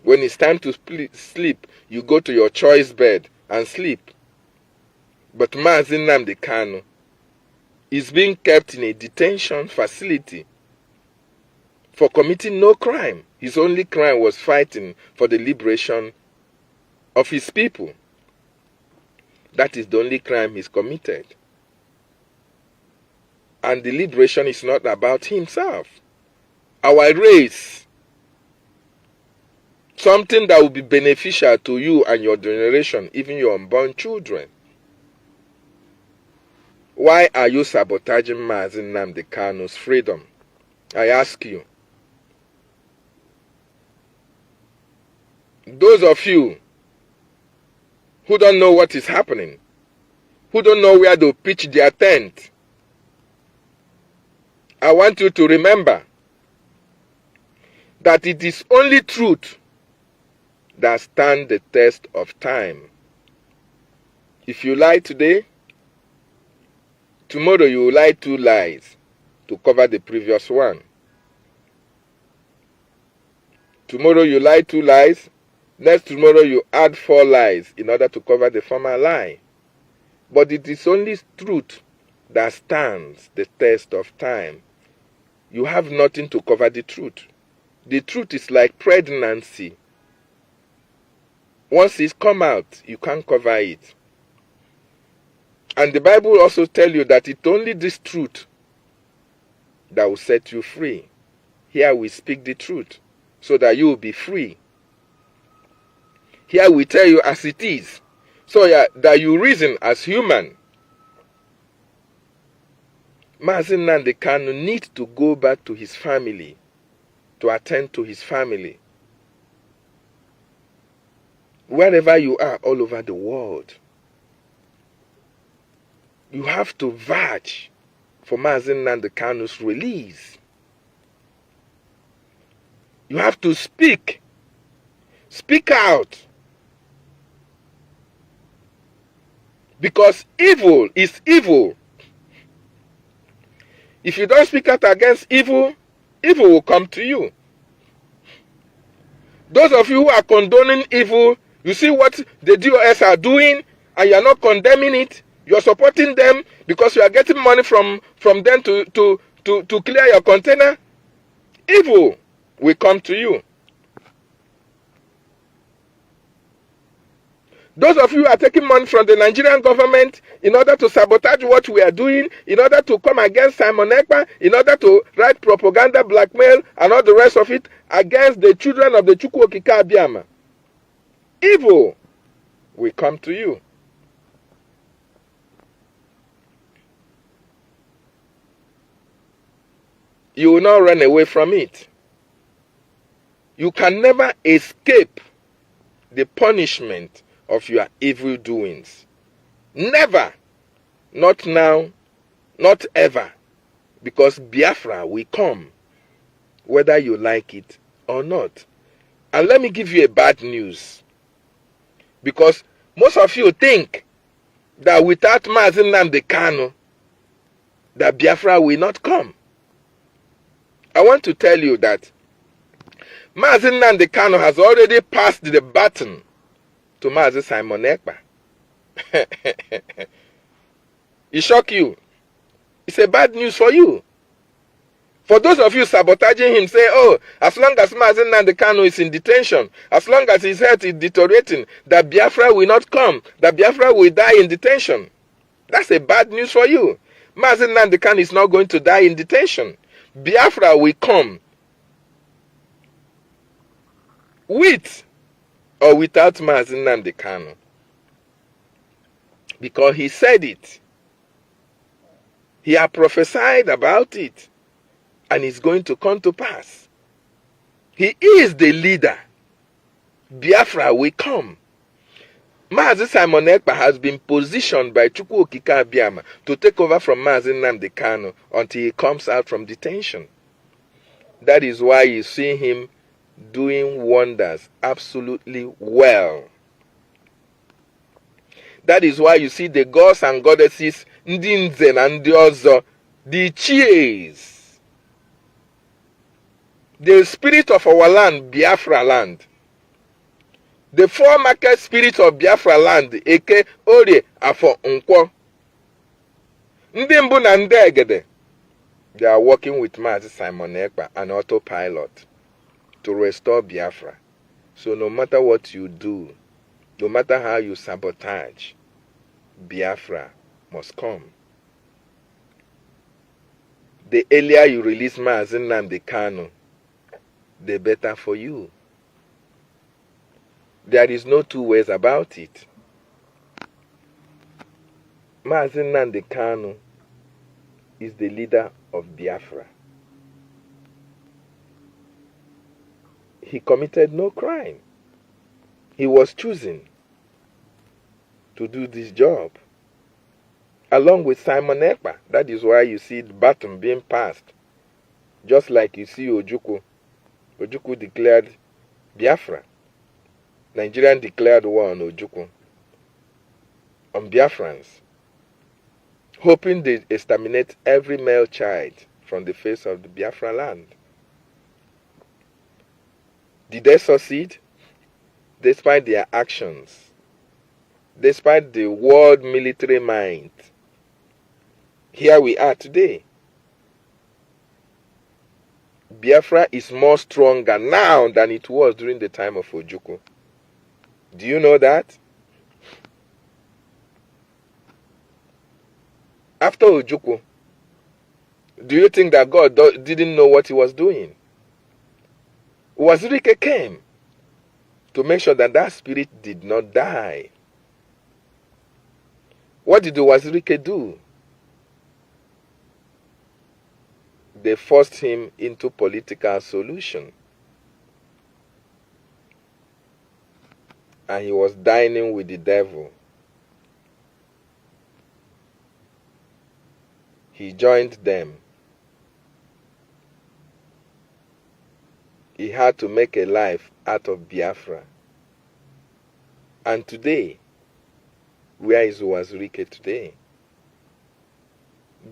When it's time to sleep, you go to your choice bed and sleep. But Mazi Nnamdi Kanu is being kept in a detention facility for committing no crime. His only crime was fighting for the liberation of his people. That is the only crime he's committed. And the liberation is not about himself. Our race, something that will be beneficial to you and your generation, even your unborn children. Why are you sabotaging Mazi Nnamdi Kanu's freedom? I ask you. Those of you who don't know what is happening, who don't know where to pitch their tent, I want you to remember that it is only truth that stands the test of time. If you lie today, tomorrow you will lie 2 lies to cover the previous one. Tomorrow you lie 2 lies, next tomorrow you add 4 lies in order to cover the former lie. But it is only truth that stands the test of time. You have nothing to cover the truth. The truth is like pregnancy. Once it's come out, you can't cover it. And the Bible also tells you that it's only this truth that will set you free. Here we speak the truth so that you will be free. Here we tell you as it is, so that you reason as human. Mazi Nnamdi Kanu needs to go back to his family, to attend to his family. Wherever you are all over the world, you have to vouch for Mazi Nnamdi Kanu's release. You have to speak. Speak out. Because evil is evil. If you don't speak out against evil, evil will come to you. Those of you who are condoning evil, you see what the DOS are doing, and you are not condemning it. You are supporting them because you are getting money from them to clear your container. Evil will come to you. Those of you who are taking money from the Nigerian government in order to sabotage what we are doing, in order to come against Simon Ekpa, in order to write propaganda, blackmail, and all the rest of it against the children of the Chukwu Okike Abiyama. Evil will come to you. You will not run away from it. You can never escape the punishment of your evil doings. Never. Not now, not ever. Because Biafra will come, whether you like it or not. And let me give you a bad news. Because most of you think that without Mazi Nnamdi Kanu, that Biafra will not come. I want to tell you that Mazi Nnamdi Kanu has already passed the baton to Mazi Simon Ekpa. It shock you. It's a bad news for you. For those of you sabotaging him, say, oh, as long as Mazi Nnamdi Kanu is in detention, as long as his health is deteriorating, that Biafra will not come, that Biafra will die in detention. That's a bad news for you. Mazi Nnamdi Kanu is not going to die in detention. Biafra will come with or without Mazi Nnamdi Kanu. Because he said it. He had prophesied about it. And it's going to come to pass. He is the leader. Biafra will come. Mazi Simon Ekpa has been positioned by Chukwu Okike Abiyama to take over from Mazi Nnamdi Kanu until he comes out from detention. That is why you see him doing wonders absolutely well. That is why you see the gods and goddesses, Ndi Nze na Ndi Ozo, the cheers. The spirit of our land, Biafra land. The four market spirit of Biafra land, Eke, Orie, Afo, Nkwo. Ndị Mbu na Ndị Egede. They are working with Mazi Simon Ekpa, an autopilot, to restore Biafra. So no matter what you do, no matter how you sabotage, Biafra must come. The earlier you release Mazi Nnamdi Kanu, the better for you. There is no two ways about it. Mazi Nnamdi Kanu is the leader of Biafra. He committed no crime. He was chosen to do this job, along with Simon Ekpa. That is why you see the baton being passed. Just like you see Ojukwu. Ojukwu declared Biafra. Nigerian declared war on Ojukwu, on Biafrans, hoping they exterminate every male child from the face of the Biafra land. Did they succeed? Despite their actions, despite the world military might, here we are today. Biafra is more stronger now than it was during the time of Ojukwu. Do you know that? After Ojukwu, do you think that God didn't know what he was doing? Wazirike came to make sure that that spirit did not die. What did the Wazirike do? They forced him into political solution. And he was dining with the devil. He joined them. He had to make a life out of Biafra. And today, where is Wazirike today?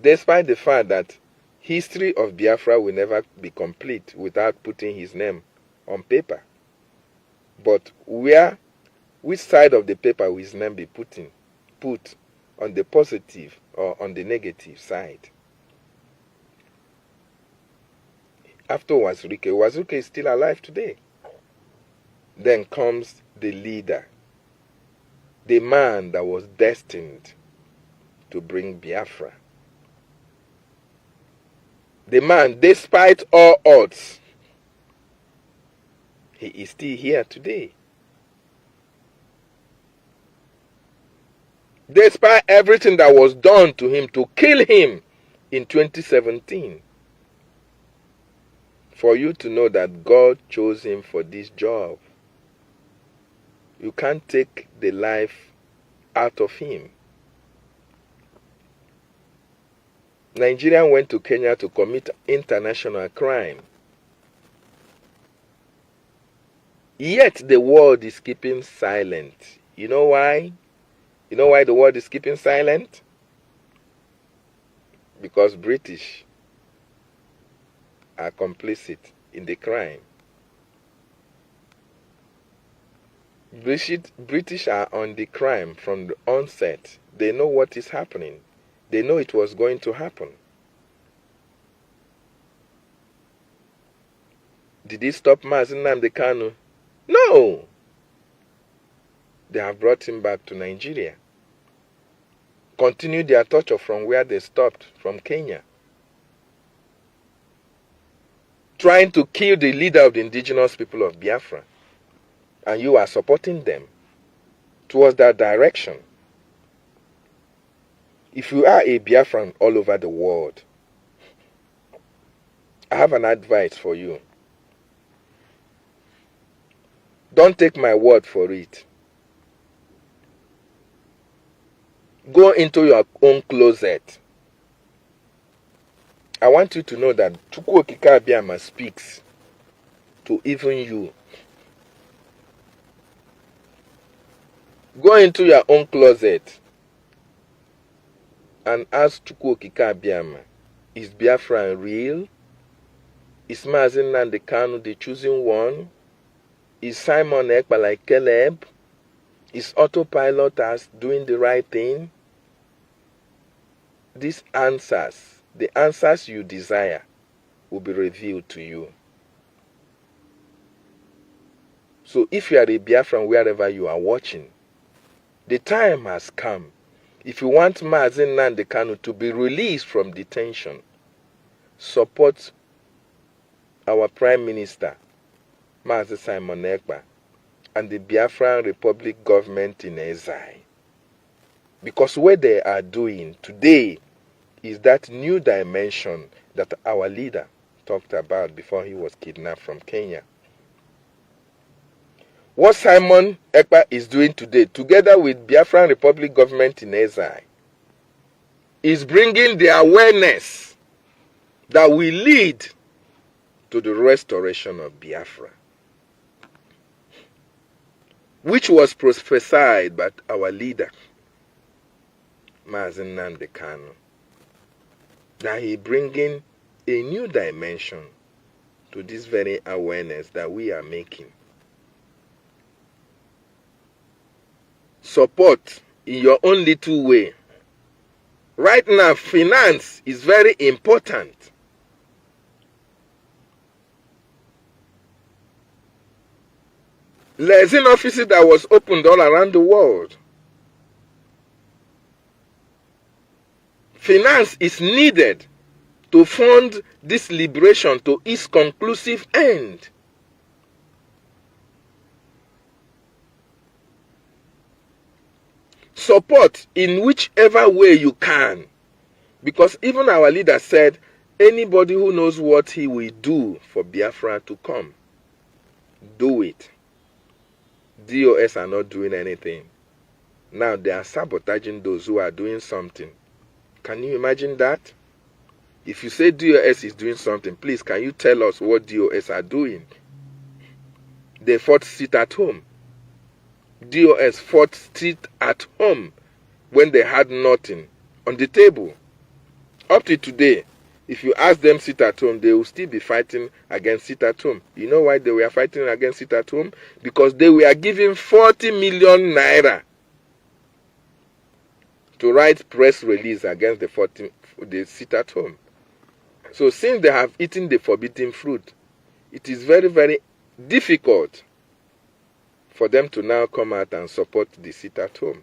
Despite the fact that history of Biafra will never be complete without putting his name on paper. But which side of the paper will his name be put on the positive or on the negative side? After Wazirike is still alive today. Then comes the leader. the man that was destined to bring Biafra. The man, despite all odds, he is still here today. Despite everything that was done to him to kill him in 2017, for you to know that God chose him for this job. You can't take the life out of him. Nigerian went to Kenya to commit international crime. Yet the world is keeping silent. You know why? You know why the world is keeping silent? Because British are complicit in the crime. British are on the crime from the onset. They know what is happening. They know it was going to happen. Did it stop NNAMDI Kanu? No! They have brought him back to Nigeria. Continued their torture from where they stopped, from Kenya. Trying to kill the leader of the indigenous people of Biafra. And you are supporting them towards that direction. If you are a Biafran all over the world, I have an advice for you. Don't take my word for it. Go into your own closet. I want you to know that Chukwu Okike Abiama speaks to even you. Go into your own closet and ask Chukwu Okike Abiama, is Biafra real? Is Mazi Nnamdi Kanu the chosen one? Is Simon Ekpa like Caleb? Is autopilot as doing the right thing? These answers, the answers you desire, will be revealed to you. So if you are a Biafran wherever you are watching, the time has come. If you want Mazi Nnamdi Kanu to be released from detention, support our Prime Minister, Mazi Simon Ekpa, and the Biafran Republic government in exile. Because what they are doing today is that new dimension that our leader talked about before he was kidnapped from Kenya. What Simon Ekpa is doing today, together with Biafran Republic government in exile, is bringing the awareness that will lead to the restoration of Biafra, which was prophesied by our leader, Mazi Nnamdi Kanu, that he bringing a new dimension to this very awareness that we are making. Support in your own little way. Right now, finance is very important. Liaison offices that was opened all around the world. Finance is needed to fund this liberation to its conclusive end. Support in whichever way you can. Because even our leader said, anybody who knows what he will do for Biafra to come, do it. DOS are not doing anything. Now they are sabotaging those who are doing something. Can you imagine that? If you say DOS is doing something, please can you tell us what DOS are doing? They fought sit at home. DOS fought sit at home when they had nothing on the table. Up to today, if you ask them sit at home, they will still be fighting against sit at home. You know why they were fighting against sit at home? Because they were given 40 million naira to write press release against the sit at home. So since they have eaten the forbidden fruit, it is very, very difficult for them to now come out and support the sit-at-home.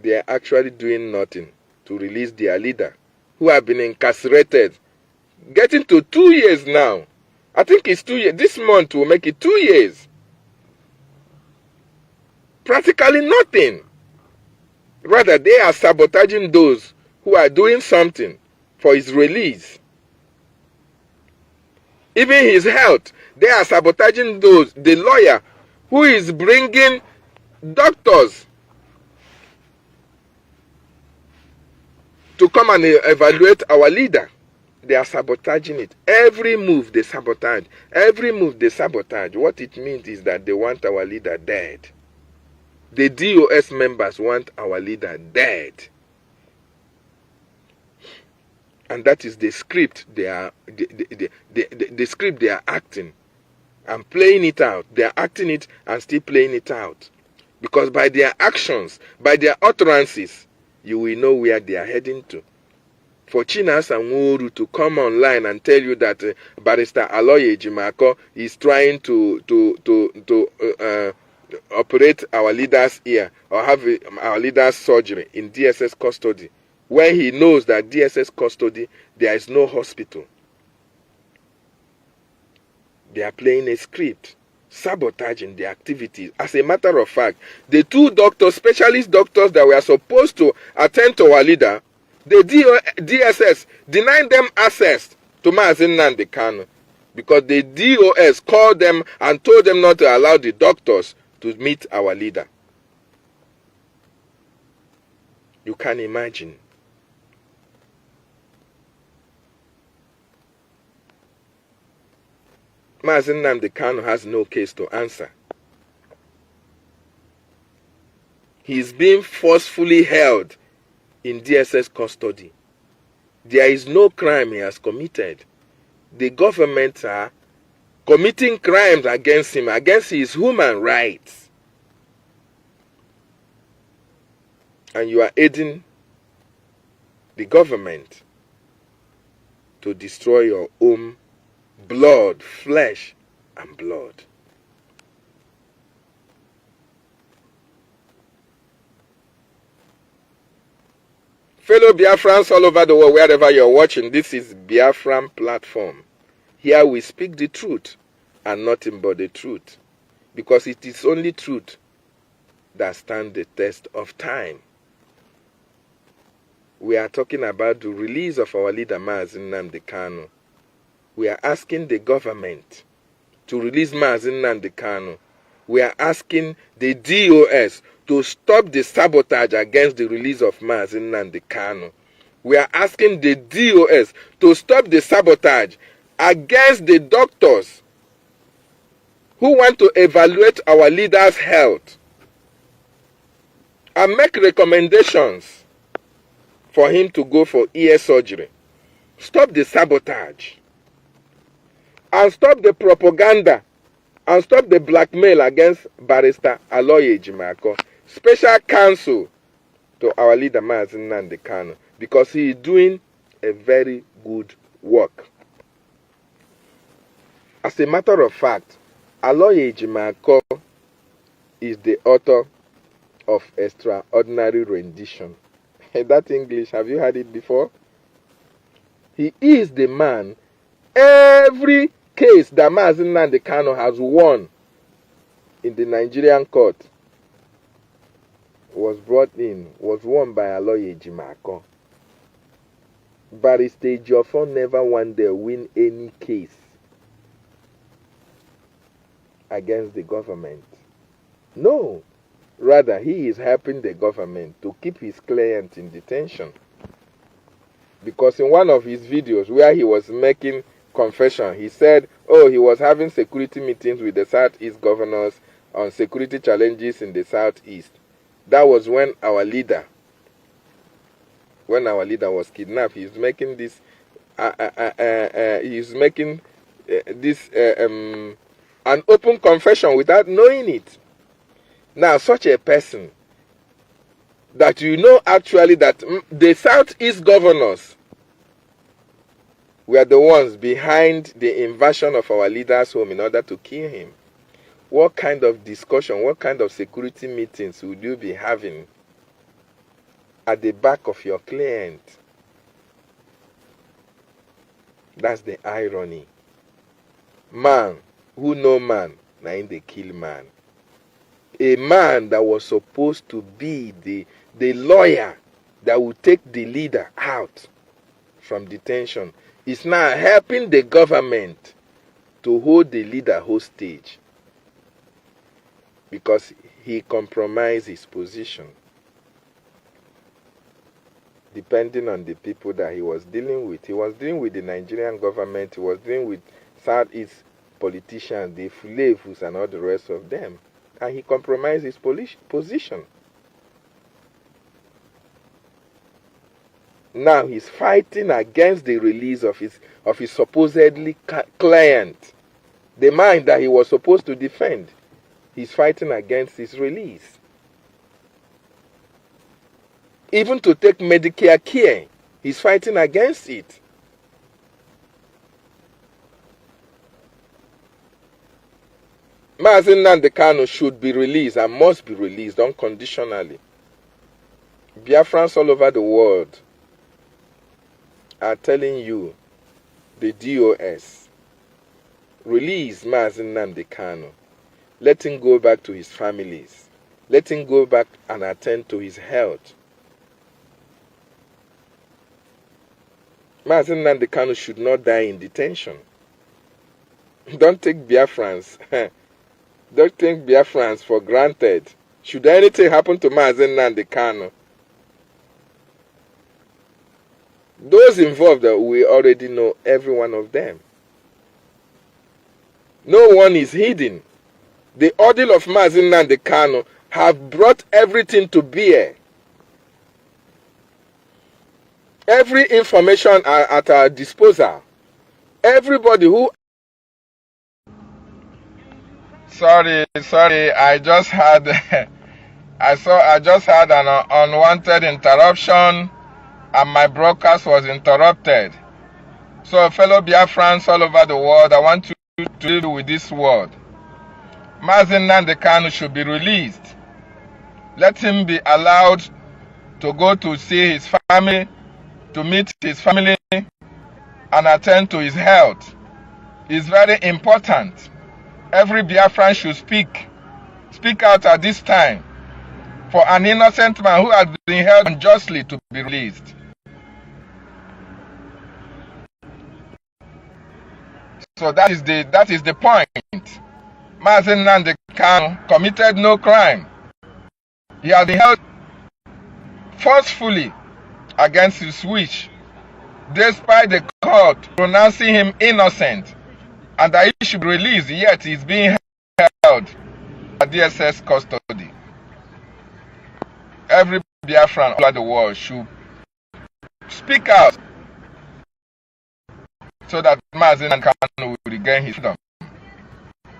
They are actually doing nothing to release their leader, who have been incarcerated, getting to 2 years now. I think it's 2 years. This month will make it 2 years. Practically nothing. Rather, they are sabotaging those who are doing something for his release. Even his health, they are sabotaging those, the lawyer who is bringing doctors to come and evaluate our leader. They are sabotaging it. Every move they sabotage. Every move they sabotage. What it means is that they want our leader dead. The DOS members want our leader dead. And that is the script they are the script they are acting and playing it out. They are acting it and still playing it out. Because by their actions, by their utterances, you will know where they are heading to. For Chinas and Nwuru to come online and tell you that Barrister Aloye Ejimako is trying to operate our leader's ear or have our leader's surgery in DSS custody, when he knows that DSS custody, there is no hospital. They are playing a script, sabotaging the activities. As a matter of fact, the two doctors, specialist doctors that were supposed to attend to our leader, the DSS denied them access to NNAMDI Kanu because the DOS called them and told them not to allow the doctors to meet our leader. You can imagine. NNAMDI Kanu has no case to answer. He is being forcefully held in DSS custody. There is no crime he has committed. The government are committing crimes against him, against his human rights. And you are aiding the government to destroy your own blood, flesh and blood. Fellow Biafrans all over the world, wherever you're watching, this is Biafran Platform. Here we speak the truth and nothing but the truth, because it is only truth that stands the test of time. We are talking about the release of our leader NNAMDI Kanu. We are asking the government to release NNAMDI Kanu. We are asking the DOS to stop the sabotage against the release of NNAMDI Kanu. We are asking the DOS to stop the sabotage against the doctors who want to evaluate our leader's health and make recommendations for him to go for ear surgery. Stop the sabotage and stop the propaganda and stop the blackmail against Barrister Aloye Ejimako, special counsel to our leader NNAMDI Kanu, because he is doing a very good work. As a matter of fact, Aloye Ejimako is the author of Extraordinary Rendition. That English, have you heard it before? He is the man. Every case that NNAMDI Kanu has won in the Nigerian court was won by Aloye Ejimako. Barrister Ejiofor never one day win any case against the government. No. Rather, he is helping the government to keep his client in detention. Because in one of his videos where he was making confession, he said, he was having security meetings with the Southeast governors on security challenges in the Southeast. That was when our leader was kidnapped. He's making this an open confession without knowing it. Now, such a person that you know actually that the Southeast governors We are the ones behind the invasion of our leader's home in order to kill him. What kind of discussion, what kind of security meetings would you be having at the back of your client? That's the irony. Man who no man, na him dey kill man. A man that was supposed to be the lawyer that would take the leader out from detention is now helping the government to hold the leader hostage because he compromised his position. Depending on the people that he was dealing with. He was dealing with the Nigerian government, he was dealing with Southeast politicians, the Fulefus and all the rest of them. And he compromised his position. Now he's fighting against the release of his supposedly client. The man that he was supposed to defend. He's fighting against his release. Even to take Medicare care, he's fighting against it. Mazi Nnamdi Kanu should be released and must be released unconditionally. Biafrans all over the world are telling you, the DOS, release Mazi Nnamdi Kanu. Let him go back to his families. Let him go back and attend to his health. Mazi Nnamdi Kanu should not die in detention. Don't take Biafrans. Don't take Biafrans for granted. Should anything happen to Mazi Nnamdi Kanu, those involved, we already know every one of them. No one is hidden. The ordeal of Mazi Nnamdi Kanu have brought everything to bear. Every information at our disposal. Everybody who... Sorry, I just had I just had an unwanted interruption and my broadcast was interrupted. So fellow Biafrans all over the world, I want you to deal with this word. Mazi Nnamdi Kanu should be released. Let him be allowed to go to see his family, to meet his family and attend to his health. It's very important. Every Biafran should speak out at this time for an innocent man who has been held unjustly to be released. So that is the point. Mazi Nnamdi Kanu committed no crime. He has been held forcefully against his wish, despite the court pronouncing him innocent and that he should be released, yet he is being held at DSS custody. Every Biafran all over the world should speak out so that Mazi Nnamdi Kanu will regain his freedom,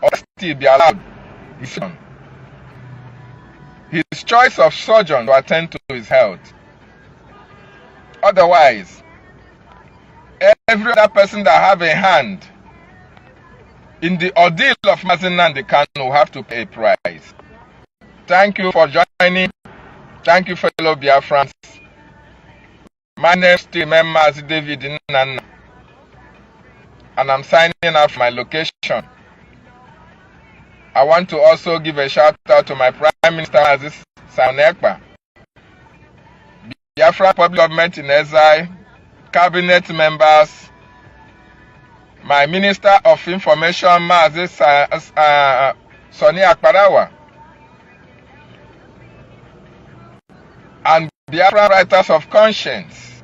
or still be allowed his freedom. His choice of surgeon to attend to his health. Otherwise, every other person that have a hand in the ordeal of Mazi Nnamdi Kanu will have to pay a price. Thank you for joining. Thank you, fellow Biafrans. My name is still Mazi David Nnanna, and I'm signing out from my location. I want to also give a shout out to my Prime Minister Mazi Ekpa, Biafra Public Government in Exile, cabinet members, my Minister of Information Mazi Soni Akparawa, and Biafra Writers of Conscience,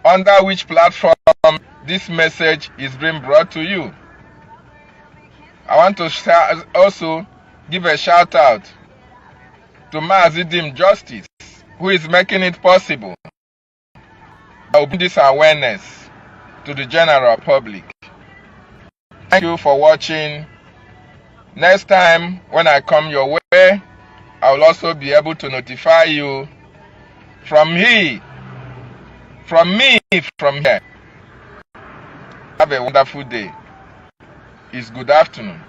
under which platform this message is being brought to you. I want to also give a shout out to Mazi Dim Justice, who is making it possible to bring this awareness to the general public. Thank you for watching. Next time when I come your way, I will also be able to notify you from me, from here. Have a wonderful day. It's good afternoon.